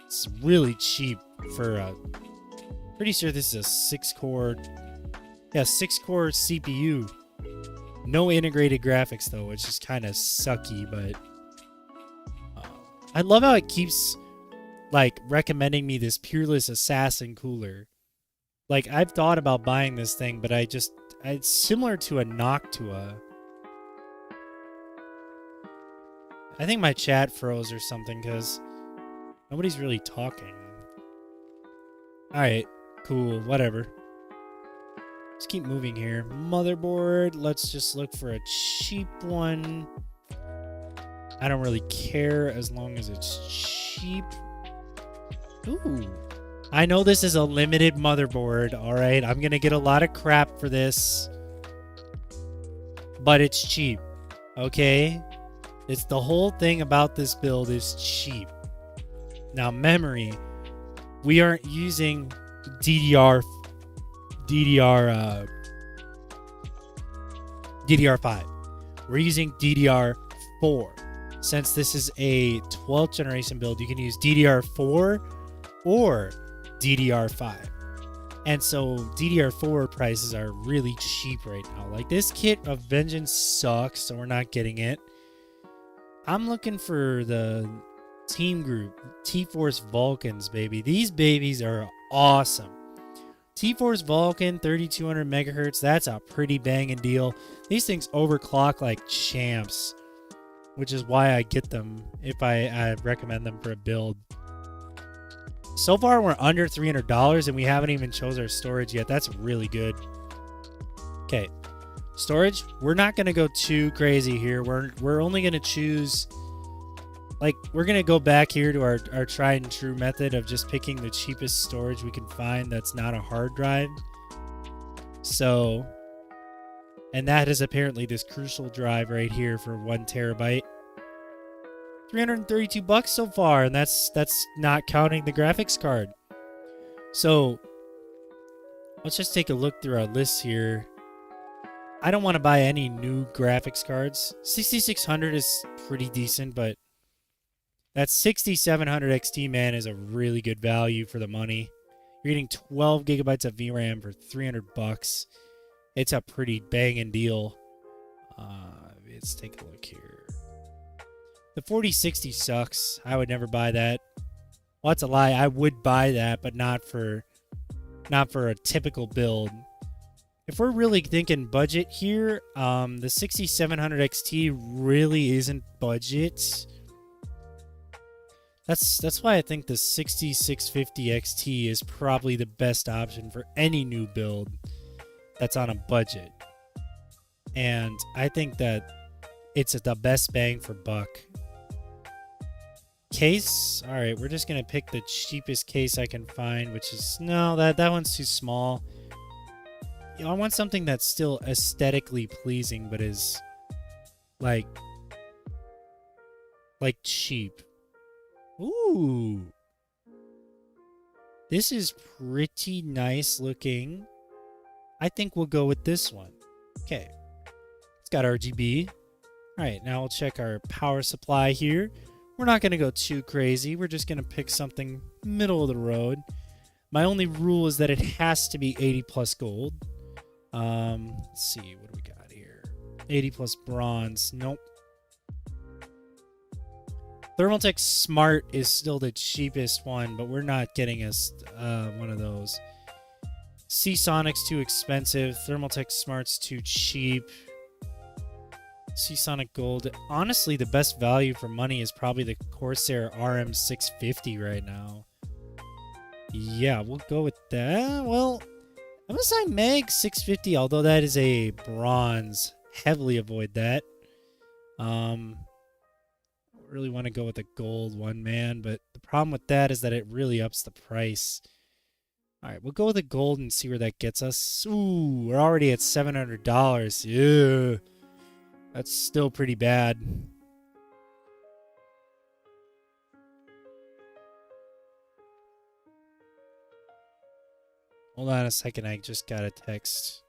it's really cheap for a. Pretty sure this is a 6-core. Yeah, 6-core CPU. No integrated graphics though, which is kind of sucky. But I love how it keeps like recommending me this Peerless Assassin cooler. Like, I've thought about buying this thing, but it's similar to a Noctua. I think my chat froze or something, because nobody's really talking. Alright, cool, whatever. Let's keep moving here. Motherboard, let's just look for a cheap one. I don't really care as long as it's cheap. Ooh. I know this is a limited motherboard, alright? I'm gonna get a lot of crap for this. But it's cheap, okay? It's the whole thing about this build is cheap. Now, memory. We aren't using DDR5. We're using DDR4. since this is a 12th generation build, you can use DDR4 or DDR5. And so DDR4 prices are really cheap right now. Like, this kit of Vengeance sucks, so we're not getting it. I'm looking for the Team Group T-Force Vulcans, baby. These babies are awesome. T-Force Vulcan, 3200 megahertz. That's a pretty banging deal. These things overclock like champs, which is why I get them if I recommend them for a build. So far, we're under $300, and we haven't even chose our storage yet. That's really good. Okay, storage. We're not going to go too crazy here. We're only going to choose... Like, we're going to go back here to our tried and true method of just picking the cheapest storage we can find that's not a hard drive. So, and that is apparently this Crucial drive right here for 1 terabyte. $332 so far, and that's not counting the graphics card. So, let's just take a look through our list here. I don't want to buy any new graphics cards. 6600 is pretty decent, but that 6700 XT, man, is a really good value for the money. You're getting 12 gigabytes of VRAM for $300. It's a pretty banging deal. Let's take a look here. The 4060 sucks. I would never buy that. Well, that's a lie. I would buy that, but not for a typical build. If we're really thinking budget here, the 6700 XT really isn't budget. That's why I think the 6650 XT is probably the best option for any new build that's on a budget. And I think that it's the best bang for buck. Case? Alright, we're just going to pick the cheapest case I can find, which is... No, that one's too small. You know, I want something that's still aesthetically pleasing, but is... Like cheap. Ooh. This is pretty nice looking. I think we'll go with this one. Okay. It's got RGB. Alright, now we'll check our power supply here. We're not going to go too crazy. We're just going to pick something middle of the road. My only rule is that it has to be 80 plus gold. Let's see. What do we got here? 80 plus bronze. Nope. Thermaltake Smart is still the cheapest one, but we're not getting us one of those. Seasonic's too expensive. Thermaltake Smart's too cheap. Seasonic Gold. Honestly, the best value for money is probably the Corsair RM650 right now. Yeah, we'll go with that. Well, MSI Mag 650, although that is a bronze. Heavily avoid that. Really want to go with a gold one, man, but the problem with that is that it really ups the price. All right, we'll go with the gold and see where that gets us. Ooh, we're already at $700. Yeah, that's still pretty bad. Hold on a second, I just got a text.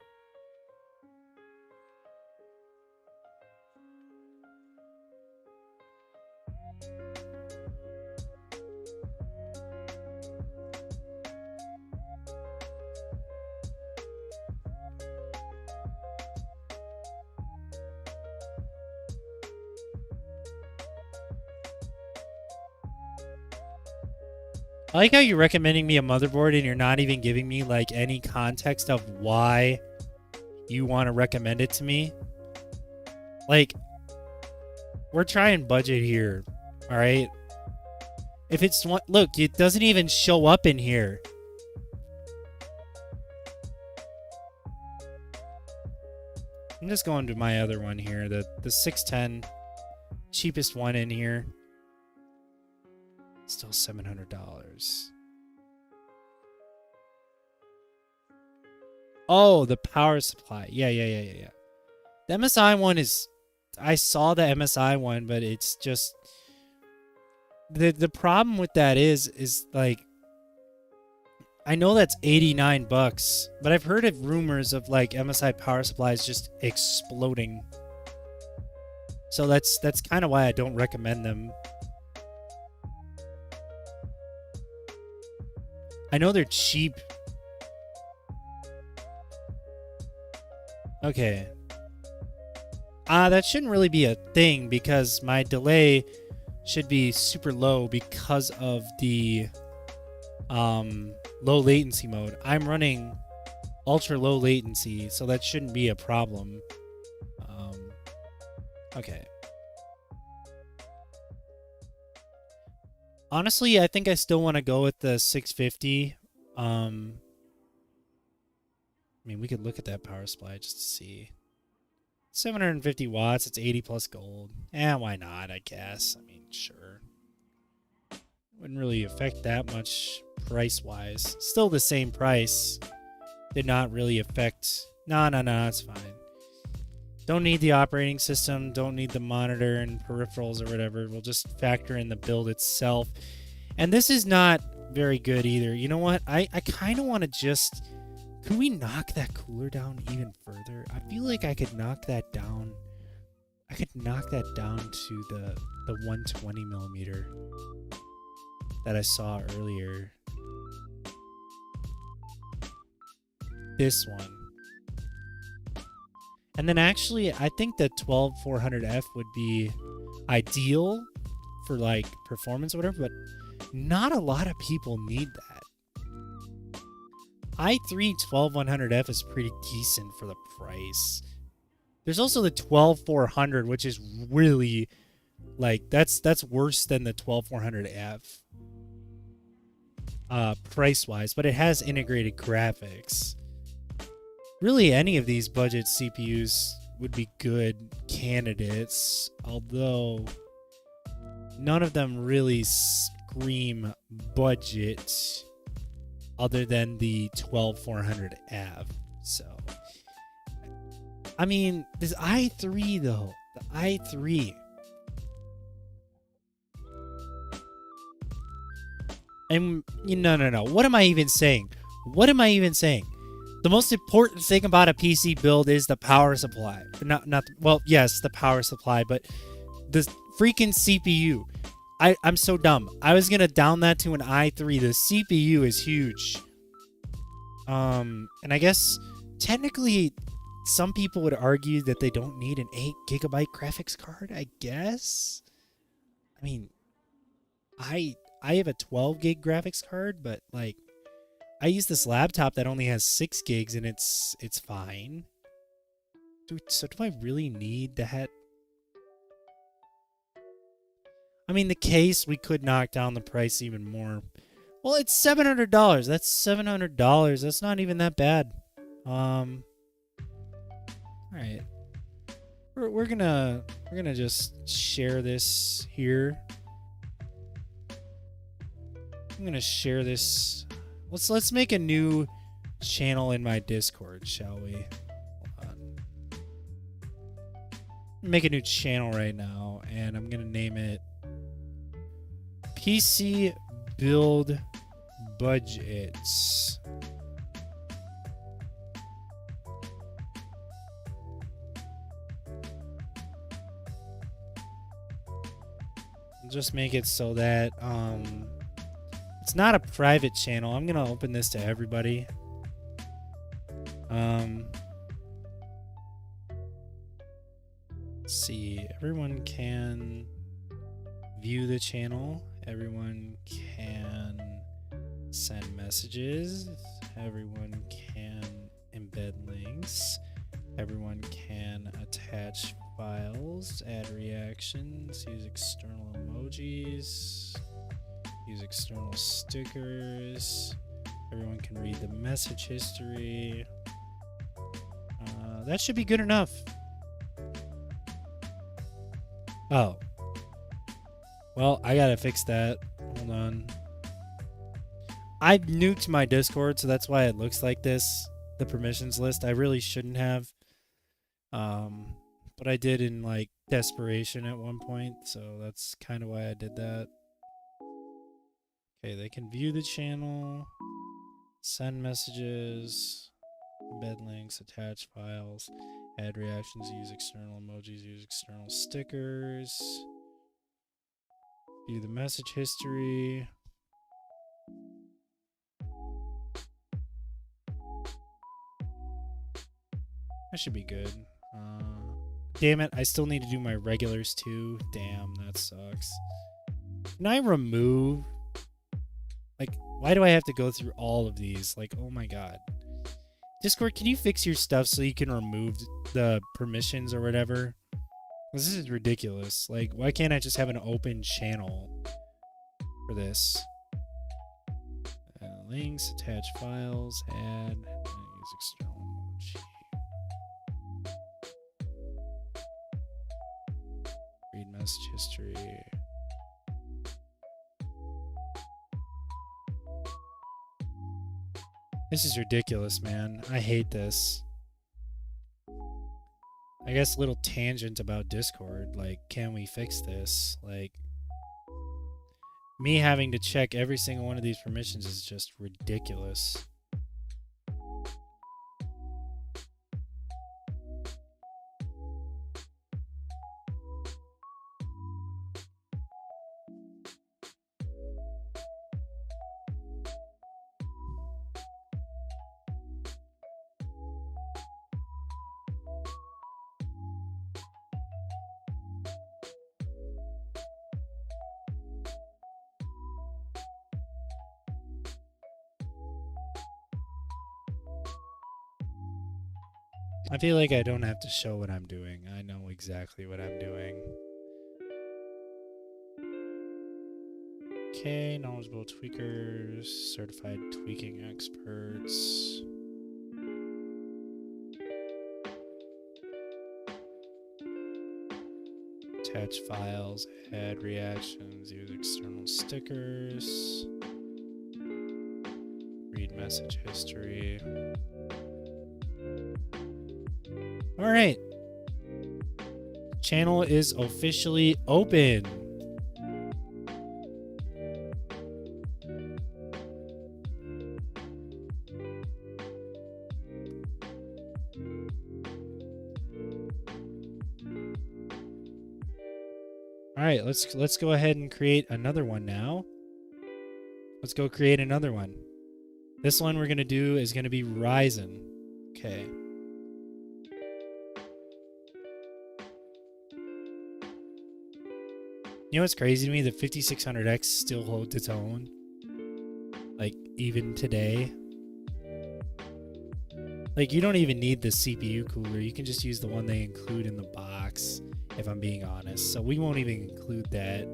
I like how you're recommending me a motherboard and you're not even giving me like any context of why you want to recommend it to me. Like, we're trying budget here, all right? If it's one, look, it doesn't even show up in here. I'm just going to my other one here, the 610, cheapest one in here. Still $700. Oh, the power supply. Yeah. The MSI one is... I saw the MSI one, but it's just... The problem with that is like... I know that's $89, but I've heard of rumors of like MSI power supplies just exploding. So that's kind of why I don't recommend them. I know they're cheap. Okay. That shouldn't really be a thing because my delay should be super low because of the low latency mode. I'm running ultra low latency, so that shouldn't be a problem. Okay. Honestly, I think I still want to go with the 650. I mean, we could look at that power supply just to see. 750 watts, it's 80 plus gold. Why not, I guess. I mean, sure. Wouldn't really affect that much price-wise. Still the same price. Did not really affect... No, it's fine. Don't need the operating system, don't need the monitor and peripherals or whatever. We'll just factor in the build itself. And this is not very good either. You know what? I kind of want to just... Could we knock that cooler down even further? I feel like I could knock that down. I could knock that down to the 120 millimeter that I saw earlier. This one. And then actually, I think the 12400F would be ideal for like performance or whatever, but not a lot of people need that. i3 12100F is pretty decent for the price. There's also the 12400, which is really like that's worse than the 12400F price wise, but it has integrated graphics. Really, any of these budget CPUs would be good candidates, although none of them really scream budget other than the 12400F. So, I mean, this i3 though, the i3. And no. What am I even saying? The most important thing about a PC build is the power supply. Well, yes, the power supply, but the freaking CPU. I'm so dumb. I was gonna down that to an i3. The CPU is huge. And I guess technically some people would argue that they don't need an 8 gigabyte graphics card, I guess. I mean, I have a 12 gig graphics card, but like I use this laptop that only has 6 gigs and it's fine. So do I really need that? I mean, the case, we could knock down the price even more. Well, it's $700. That's $700. That's not even that bad. All right. We're gonna just share this here. I'm gonna share this. Let's make a new channel in my Discord, shall we? Hold on. Make a new channel right now, and I'm gonna name it PC Build Budgets. Just make it so that it's not a private channel. I'm gonna open this to everybody. Let's see. Everyone can view the channel. Everyone can send messages. Everyone can embed links. Everyone can attach files, add reactions, use external emojis, use external stickers. Everyone can read the message history. That should be good enough. Oh. Well, I gotta fix that. Hold on. I nuked my Discord, so that's why it looks like this. The permissions list. I really shouldn't have. But I did in like desperation at one point, so that's kind of why I did that. Okay, they can view the channel, send messages, embed links, attach files, Add reactions, use external emojis, use external stickers. View the message history. That should be good. Damn it, I still need to do my regulars too. Damn, that sucks. Can I remove... Like, why do I have to go through all of these? Like, oh my god. Discord, can you fix your stuff so you can remove the permissions or whatever? This is ridiculous. Like, why can't I just have an open channel for this? Links, attach files, add, use external emoji. Read message history. This is ridiculous, man. I hate this. I guess a little tangent about Discord. Like, can we fix this? Like, me having to check every single one of these permissions is just ridiculous. I feel like I don't have to show what I'm doing. I know exactly what I'm doing. Okay, knowledgeable tweakers, certified tweaking experts. Attach files, add reactions, use external stickers. Read message history. All right. Channel is officially open. All right, let's go ahead and create another one now. Let's go create another one. This one we're going to do is going to be Ryzen. Okay. You know what's crazy to me? The 5600X still holds its own. Like, even today. Like, you don't even need the CPU cooler. You can just use the one they include in the box, if I'm being honest. So we won't even include that.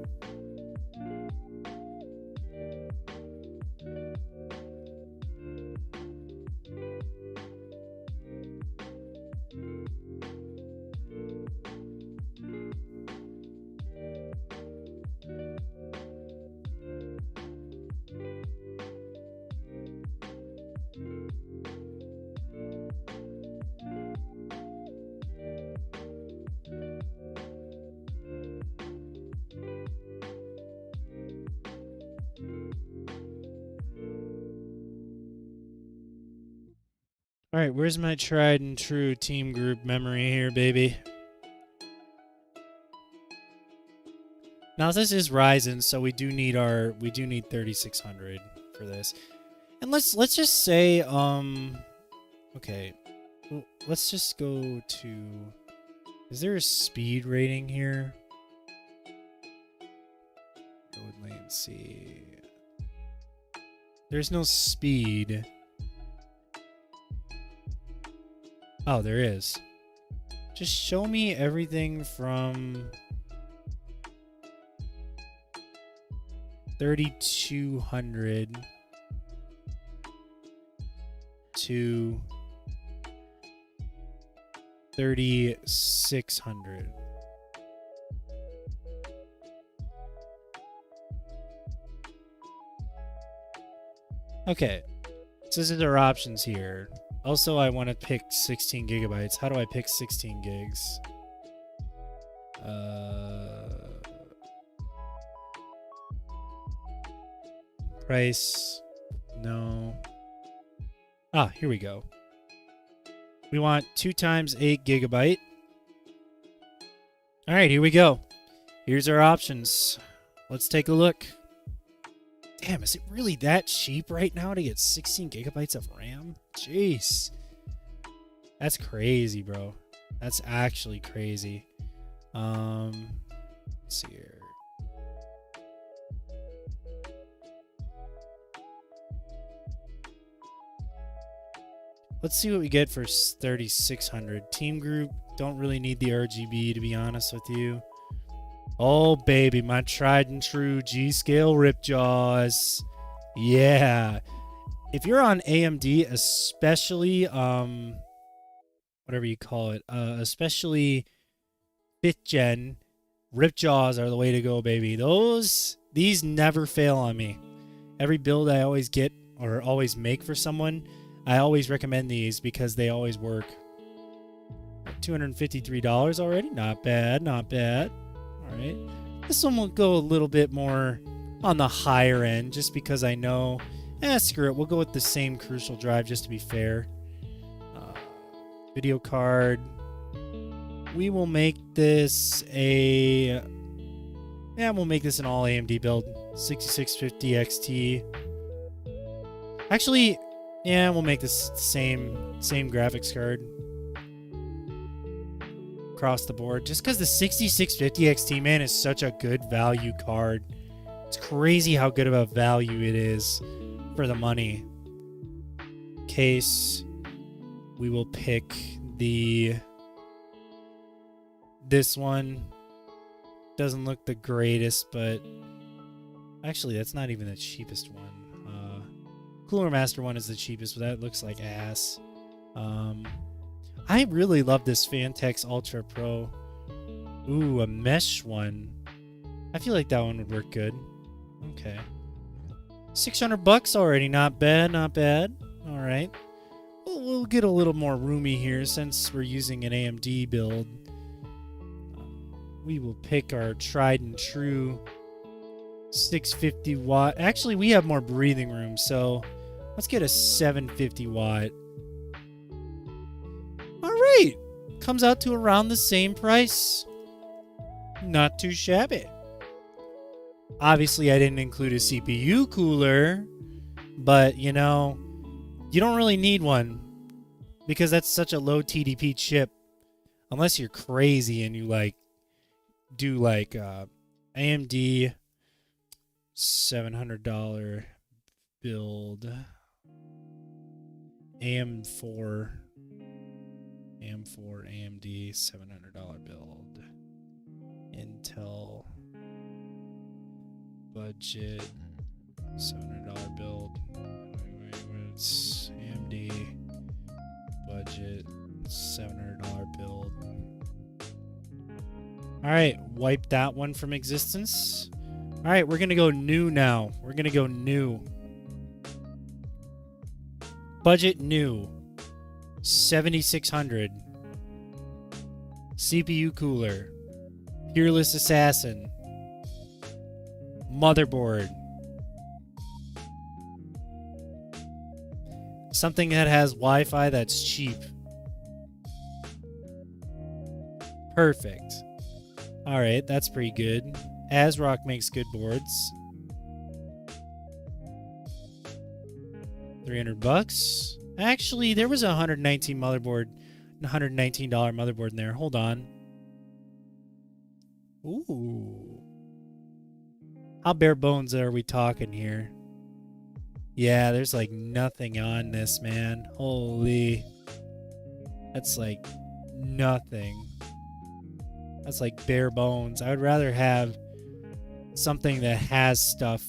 All right, where's my tried and true team group memory here, baby? Now this is Ryzen, so we do need 3600 for this. And let's just say okay. Well, let's just go to, is there a speed rating here? Load latency. There's no speed. Oh, there is. Just show me everything from 3200 to 3600. Okay. So these are our options here. Also, I want to pick 16 gigabytes. How do I pick 16 gigs? Price. No. Ah, here we go. We want 2 times 8 gigabyte. All right, here we go. Here's our options. Let's take a look. Damn, is it really that cheap right now to get 16 gigabytes of RAM? Jeez. That's crazy, bro. That's actually crazy. Let's see here. Let's see what we get for 3600. Team Group, don't really need the RGB to be honest with you. Oh baby, my tried and true G-Scale Ripjaws. Yeah. If you're on AMD, especially whatever you call it, especially 5th gen, Ripjaws are the way to go, baby. These never fail on me. Every build I always get or always make for someone, I always recommend these because they always work. $253 already? Not bad, not bad. All right. This one will go a little bit more on the higher end just because I know, screw it. We'll go with the same Crucial drive just to be fair. Video card. We will make this we'll make this an all AMD build. 6650 XT. Actually, yeah, we'll make this same graphics card across the board. Just because the 6650 XT, man, is such a good value card. It's crazy how good of a value it is for the money. Case, we will pick this one. Doesn't look the greatest, but actually that's not even the cheapest one. Cooler Master one is the cheapest, but that looks like ass. I really love this Fantex Ultra Pro. Ooh, a mesh one. I feel like that one would work good. Okay. $600 already. Not bad, not bad. All right. We'll get a little more roomy here since we're using an AMD build. We will pick our tried and true 650 watt. Actually, we have more breathing room, so let's get a 750 watt. All right. Comes out to around the same price. Not too shabby. Obviously, I didn't include a CPU cooler, but, you know, you don't really need one because that's such a low TDP chip. Unless you're crazy and you, do AMD $700 build. AM4 AMD $700 build. Intel budget $700 build. It's AMD budget $700 build. All right, wipe that one from existence. All right, we're going to go new now. We're going to go new. Budget new. 7600. CPU cooler. Peerless Assassin. Motherboard. Something that has Wi-Fi that's cheap. Perfect. All right, that's pretty good. ASRock makes good boards. $300. Actually, there was a $119 motherboard in there. Hold on. Ooh. How bare bones are we talking here? Yeah, there's like nothing on this, man. Holy. That's like nothing. That's like bare bones. I would rather have something that has stuff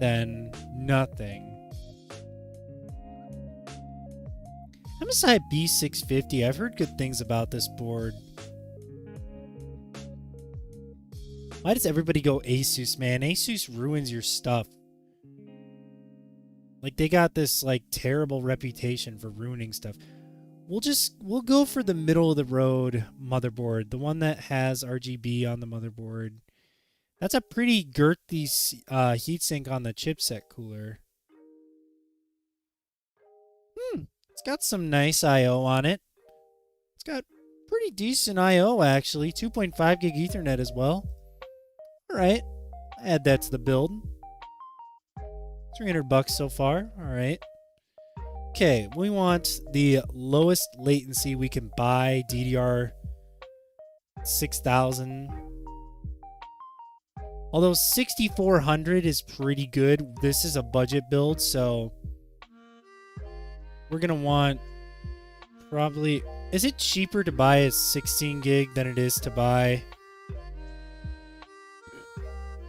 than nothing. MSI B650. I've heard good things about this board. Why does everybody go Asus, man? Asus ruins your stuff. Like, they got this, like, terrible reputation for ruining stuff. We'll go for the middle of the road motherboard. The one that has RGB on the motherboard. That's a pretty girthy heatsink on the chipset cooler. It's got some nice I/O on it. It's got pretty decent I/O actually. 2.5 gig Ethernet as well. All right, add that to the build. $300 so far. All right. Okay, we want the lowest latency we can buy. DDR 6000. Although 6400 is pretty good. This is a budget build, so we're gonna want probably. Is it cheaper to buy a 16 gig than it is to buy?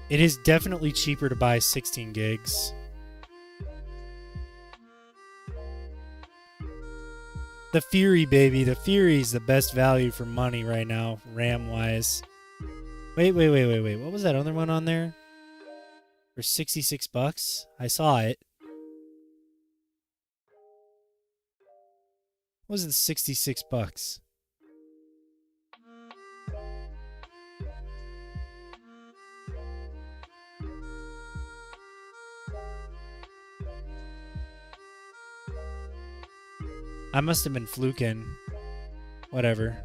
It is definitely cheaper to buy 16 gigs. The Fury, baby. The Fury is the best value for money right now, RAM-wise. Wait. What was that other one on there? For $66? I saw it. What was it, $66? I must have been fluking. Whatever.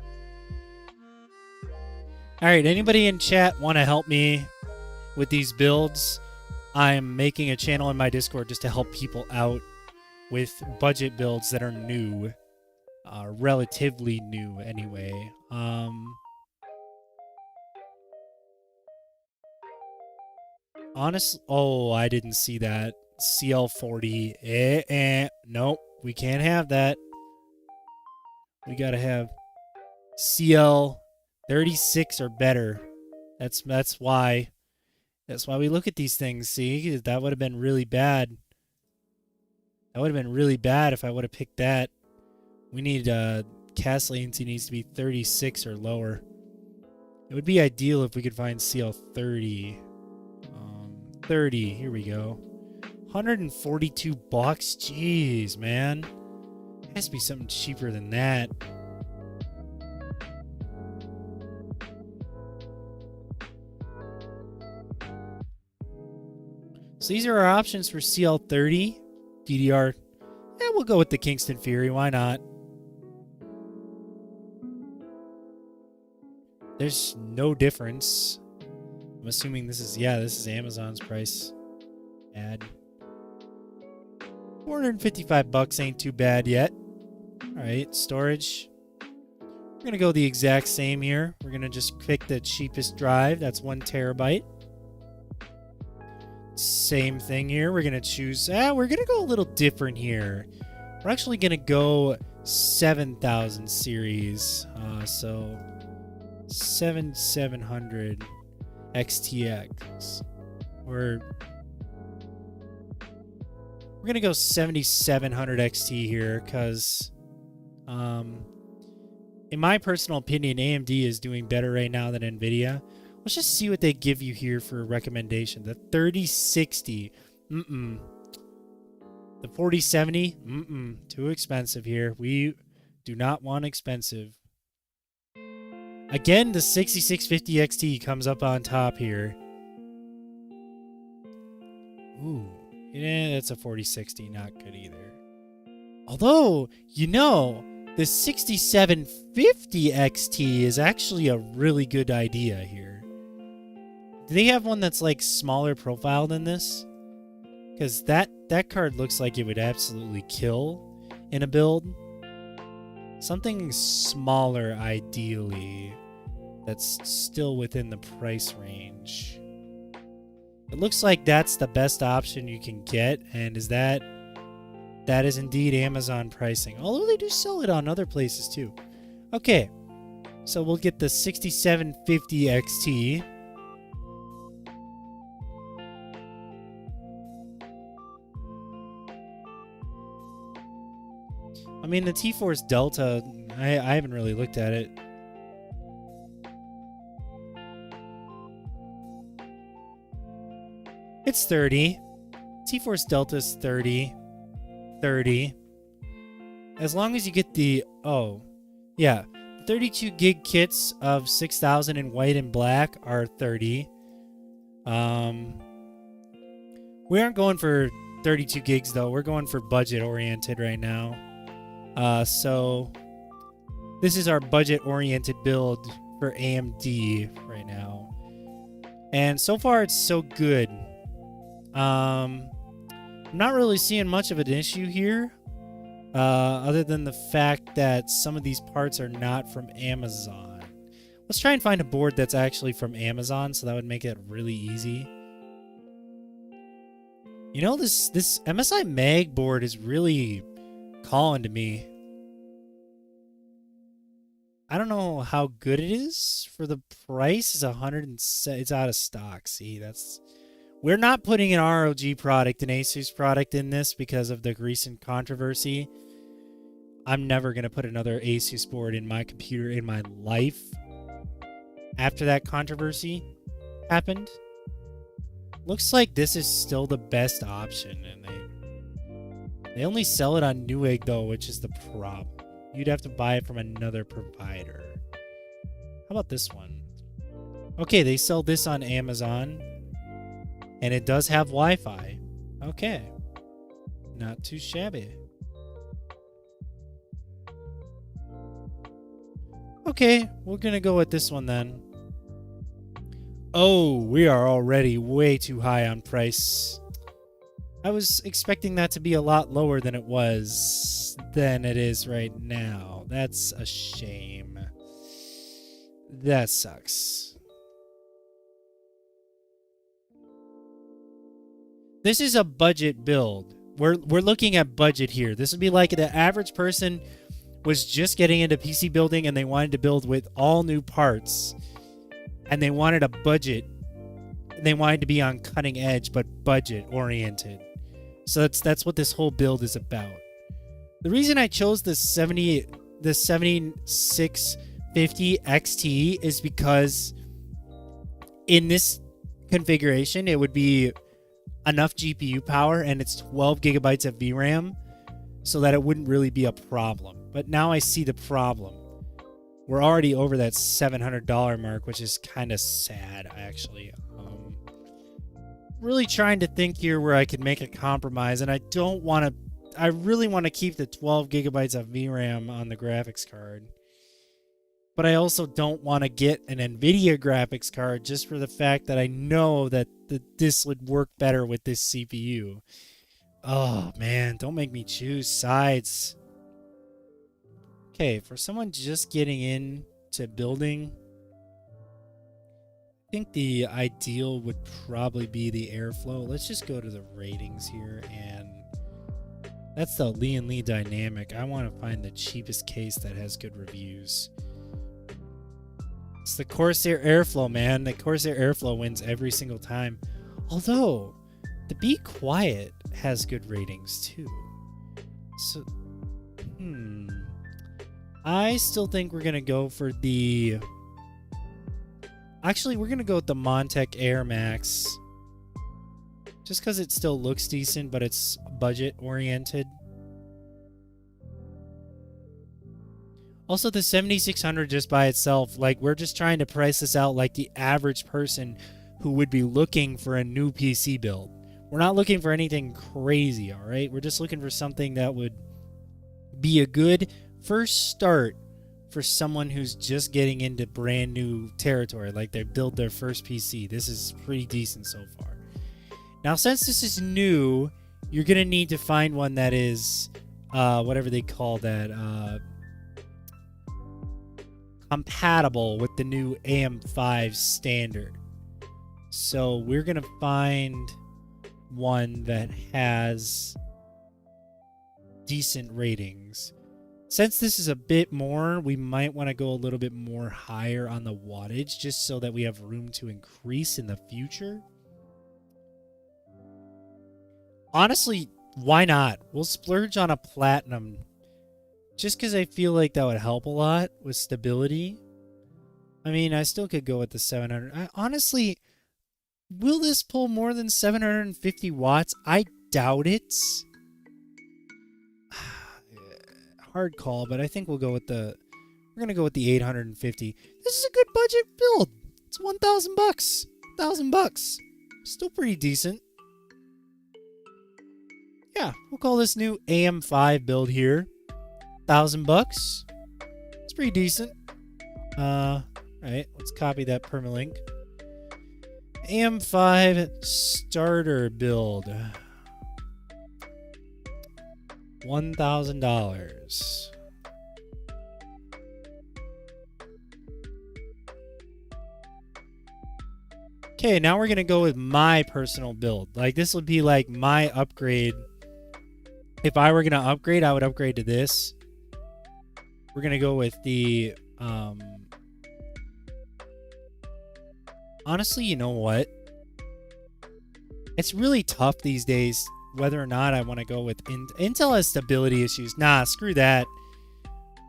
Alright, anybody in chat want to help me with these builds? I'm making a channel in my Discord just to help people out with budget builds that are new. Relatively new, anyway. Honestly, oh, I didn't see that. CL40. Nope, we can't have that. We gotta have CL36 or better. That's why. That's why we look at these things. See, that would have been really bad. That would have been really bad if I would have picked that. We need cast latency needs to be 36 or lower. It would be ideal if we could find CL30. 30. Here we go. $142. Jeez, man. It has to be something cheaper than that. So these are our options for CL30. DDR. Yeah, we'll go with the Kingston Fury. Why not? There's no difference. I'm assuming this is Amazon's price. Ad. $455 ain't too bad yet. Alright, storage. We're going to go the exact same here. We're going to just pick the cheapest drive. That's 1 terabyte. Same thing here. We're going to choose... we're going to go a little different here. We're actually going to go 7000 series. So 7700 XTX. We're going to go 7700 XT here because in my personal opinion, AMD is doing better right now than NVIDIA. Let's just see what they give you here for a recommendation. The 3060. The 4070. Too expensive here. We do not want expensive. Again, the 6650 XT comes up on top here. Ooh. Yeah, that's a 4060. Not good either. Although, you know, the 6750 XT is actually a really good idea here. Do they have one that's like smaller profile than this? Because that card looks like it would absolutely kill in a build. Something smaller, ideally, that's still within the price range. It looks like that's the best option you can get, and that is indeed Amazon pricing. Although they do sell it on other places too. Okay, so we'll get the 6750 XT. I mean, the T-Force Delta, I haven't really looked at it. It's 30. T-Force Delta's 30. 30. As long as you get the... Oh. Yeah. 32 gig kits of 6000 in white and black are 30. We aren't going for 32 gigs, though. We're going for budget-oriented right now. So this is our budget-oriented build for AMD right now. And so far, it's so good. I'm not really seeing much of an issue here, other than the fact that some of these parts are not from Amazon. Let's try and find a board that's actually from Amazon, so that would make it really easy. You know, this MSI Mag board is really calling to me. I don't know how good it is for the price. It's 107. It's out of stock. See, we're not putting an ROG product, an Asus product in this because of the recent controversy. I'm never going to put another Asus board in my computer in my life after that controversy happened. Looks like this is still the best option, and they only sell it on Newegg though, which is the problem. You'd have to buy it from another provider. How about this one? Okay, they sell this on Amazon, and it does have Wi-Fi. Okay, not too shabby. Okay, we're gonna go with this one then. Oh, we are already way too high on price. I was expecting that to be a lot lower than it is right now. That's a shame. That sucks. This is a budget build. We're looking at budget here. This would be like the average person was just getting into PC building and they wanted to build with all new parts. And they wanted a budget. They wanted to be on cutting edge, but budget oriented. So that's what this whole build is about. The reason I chose the 7650 XT is because in this configuration, it would be enough GPU power and it's 12 gigabytes of VRAM so that it wouldn't really be a problem. But now I see the problem. We're already over that $700 mark, which is kind of sad, actually. Really trying to think here where I could make a compromise, and I really want to keep the 12 gigabytes of VRAM on the graphics card. But I also don't want to get an NVIDIA graphics card just for the fact that I know that this would work better with this CPU. Oh, man, don't make me choose sides. Okay, for someone just getting into building, I think the ideal would probably be the airflow. Let's just go to the ratings here, and that's the Lee & Lee Dynamic. I want to find the cheapest case that has good reviews. It's the Corsair Airflow, man. The Corsair Airflow wins every single time. Although, the Be Quiet has good ratings too. So, I still think we're going to go for the... Actually, we're going to go with the Montech Air Max. Just because it still looks decent, but it's budget-oriented. Also, the 7600 just by itself, like, we're just trying to price this out like the average person who would be looking for a new PC build. We're not looking for anything crazy, all right? We're just looking for something that would be a good first start for someone who's just getting into brand new territory, like they build their first PC. This is pretty decent so far. Now, since this is new, you're going to need to find one that is, whatever they call that, compatible with the new AM5 standard. So we're going to find one that has decent ratings. Since this is a bit more, we might want to go a little bit more higher on the wattage just so that we have room to increase in the future. Honestly, why not? We'll splurge on a platinum just because I feel like that would help a lot with stability. I mean, I still could go with the 700. Honestly, will this pull more than 750 watts? I doubt it. Hard call, but I think we're going to go with the 850. This is a good budget build. It's $1,000. $1,000. Still pretty decent. Yeah, we'll call this new AM5 build here $1,000. It's pretty decent. Alright, let's copy that permalink. AM5 starter build. $1,000. Okay, now we're gonna go with my personal build. Like, this would be like my upgrade. If I were gonna upgrade, I would upgrade to this. We're gonna go with the honestly, you know what? It's really tough these days whether or not I want to go with Intel has stability issues. Nah, screw that.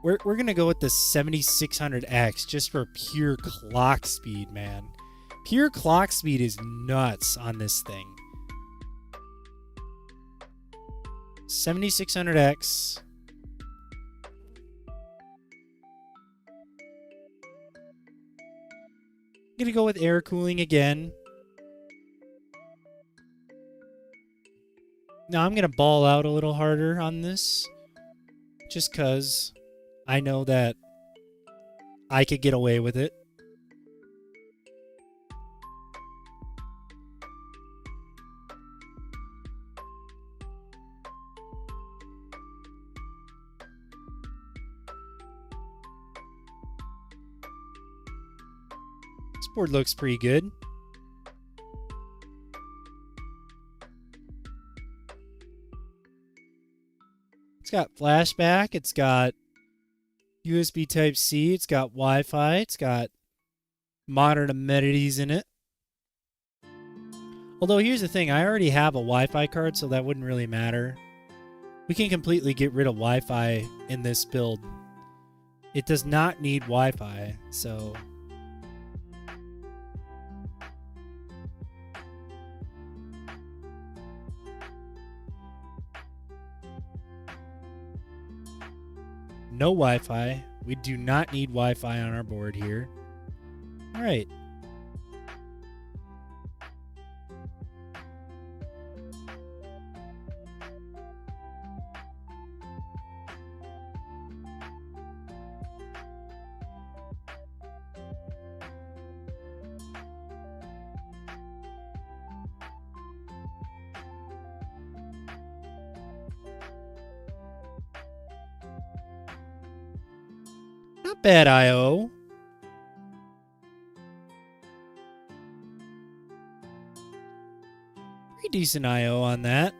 We're gonna go with the 7600X just for pure clock speed, man. Pure clock speed is nuts on this thing. 7600X. I'm gonna go with air cooling again. Now I'm gonna ball out a little harder on this, just cause I know that I could get away with it. This board looks pretty good. It's got flashback. It's got USB Type-C. It's got Wi-Fi. It's got modern amenities in it. Although here's the thing. I already have a Wi-Fi card, so that wouldn't really matter. We can completely get rid of Wi-Fi in this build. It does not need Wi-Fi, so... No Wi-Fi. We do not need Wi-Fi on our board here. All right. Not bad, I/O. Pretty decent I/O on that.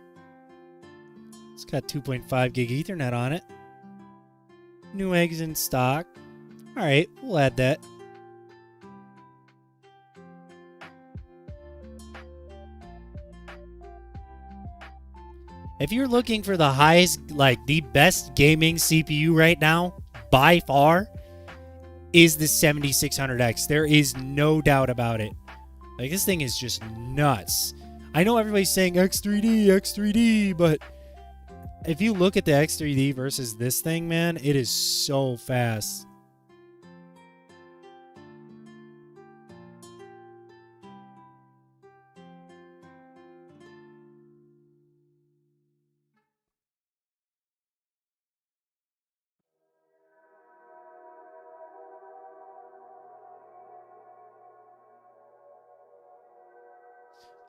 It's got 2.5 gig Ethernet on it. New eggs in stock. All right, we'll add that. If you're looking for the highest, like the best gaming CPU right now, by far, is the 7600X. There is no doubt about it. Like, this thing is just nuts. I know everybody's saying X3D, X3D, but if you look at the X3D versus this thing, man, it is so fast.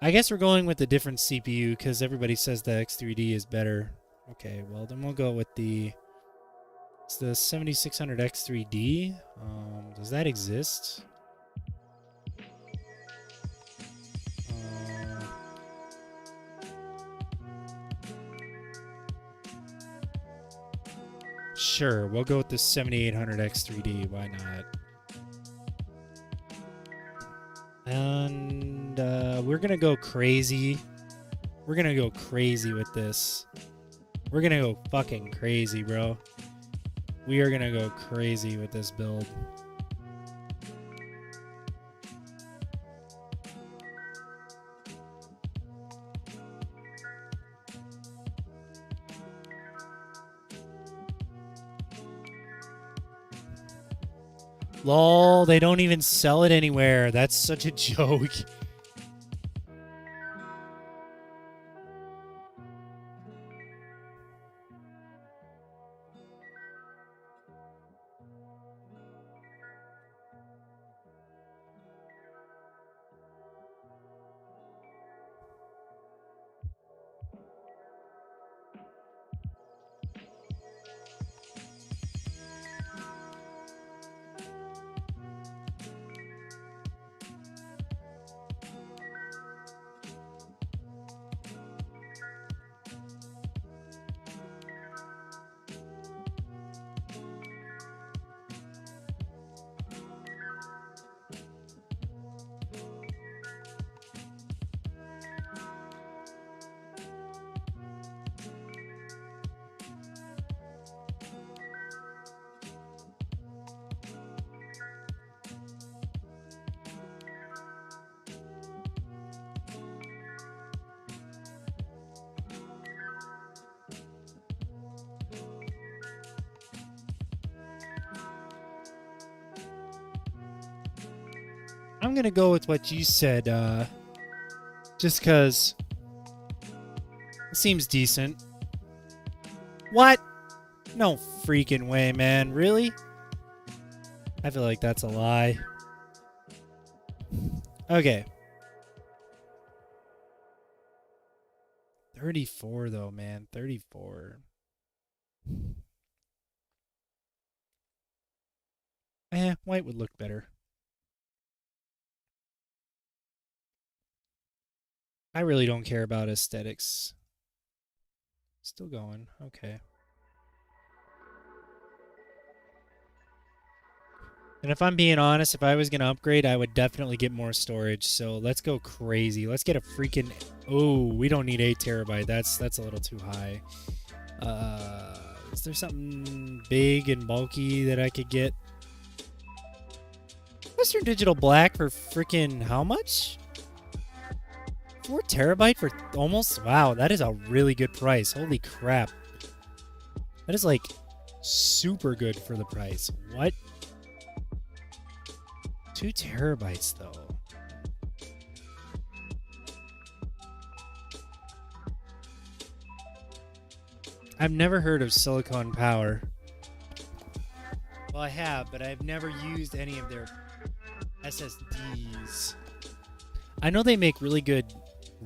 I guess we're going with a different CPU because everybody says the X3D is better. Okay, well then we'll go with it's the 7600 X3D. Does that exist? Sure, we'll go with the 7800 X3D. Why not? And we're gonna go crazy. We're gonna go crazy with this. We're gonna go fucking crazy, bro. We are gonna go crazy with this build. Lol, they don't even sell it anywhere. That's such a joke. I'm gonna go with what you said, just because it seems decent. What? No freaking way, man. Really? I feel like that's a lie. Okay. 34 though, man. 34. White would look better. I really don't care about aesthetics. Still going. Okay. And if I'm being honest, if I was going to upgrade, I would definitely get more storage. So let's go crazy. Let's get a freaking... Oh, we don't need 8 terabyte. That's a little too high. Is there something big and bulky that I could get? Western Digital Black for freaking how much? 4 terabyte for almost... Wow, that is a really good price. Holy crap. That is like super good for the price. What? 2 terabytes though. I've never heard of Silicon Power. Well, I have, but I've never used any of their SSDs. I know they make really good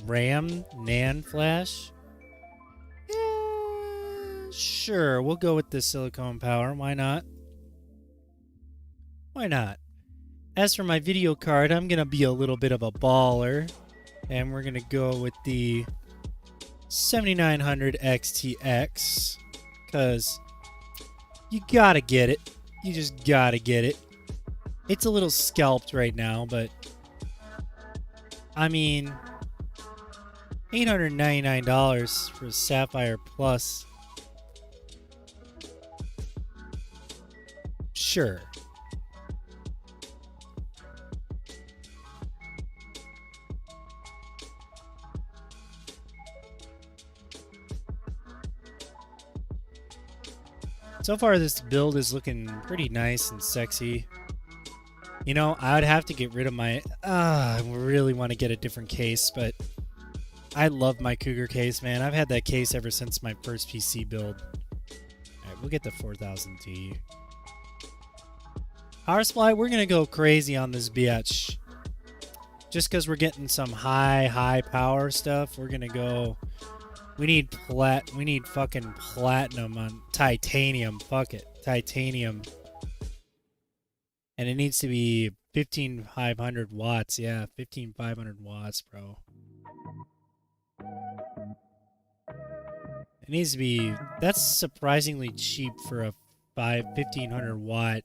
RAM, NAND flash. Sure, we'll go with the Silicon Power. Why not? Why not? As for my video card, I'm going to be a little bit of a baller. And we're going to go with the 7900 XTX. Because you got to get it. You just got to get it. It's a little scalped right now, but... I mean... $899 for Sapphire Plus. Sure. So far, this build is looking pretty nice and sexy. You know, I would have to get rid of my... I really want to get a different case, but... I love my Cougar case, man. I've had that case ever since my first PC build. Alright, we'll get the 4000T. Power supply, we're going to go crazy on this bitch. Just because we're getting some high power stuff, we're going to go... We need fucking platinum on titanium. Fuck it. Titanium. And it needs to be 15500 watts. Yeah, 15500 watts, bro. It needs to be... That's surprisingly cheap for a 1500 watt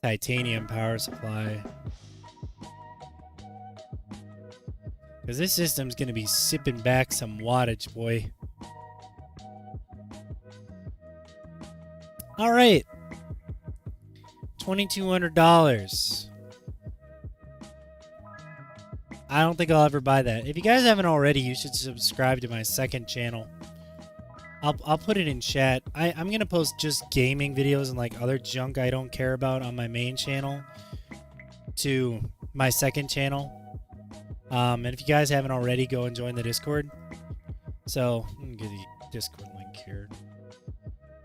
titanium power supply. Because this system's going to be sipping back some wattage, boy. Alright. $2,200. I don't think I'll ever buy that. If you guys haven't already, you should subscribe to my second channel. I'll put it in chat. I'm going to post just gaming videos and like other junk I don't care about on my main channel to my second channel. And if you guys haven't already, go and join the Discord. So, let me get the Discord link here.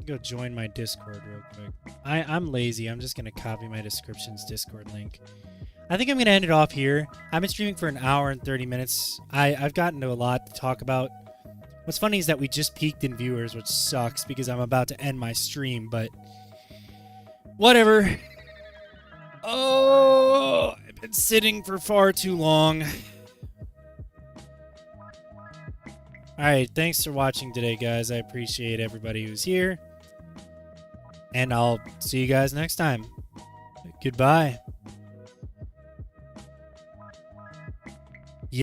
Go join my Discord real quick. I'm lazy. I'm just going to copy my description's Discord link. I think I'm going to end it off here. I've been streaming for an hour and 30 minutes. I've gotten to a lot to talk about. What's funny is that we just peaked in viewers, which sucks because I'm about to end my stream, but whatever. Oh, I've been sitting for far too long. Alright, thanks for watching today, guys. I appreciate everybody who's here. And I'll see you guys next time. Goodbye.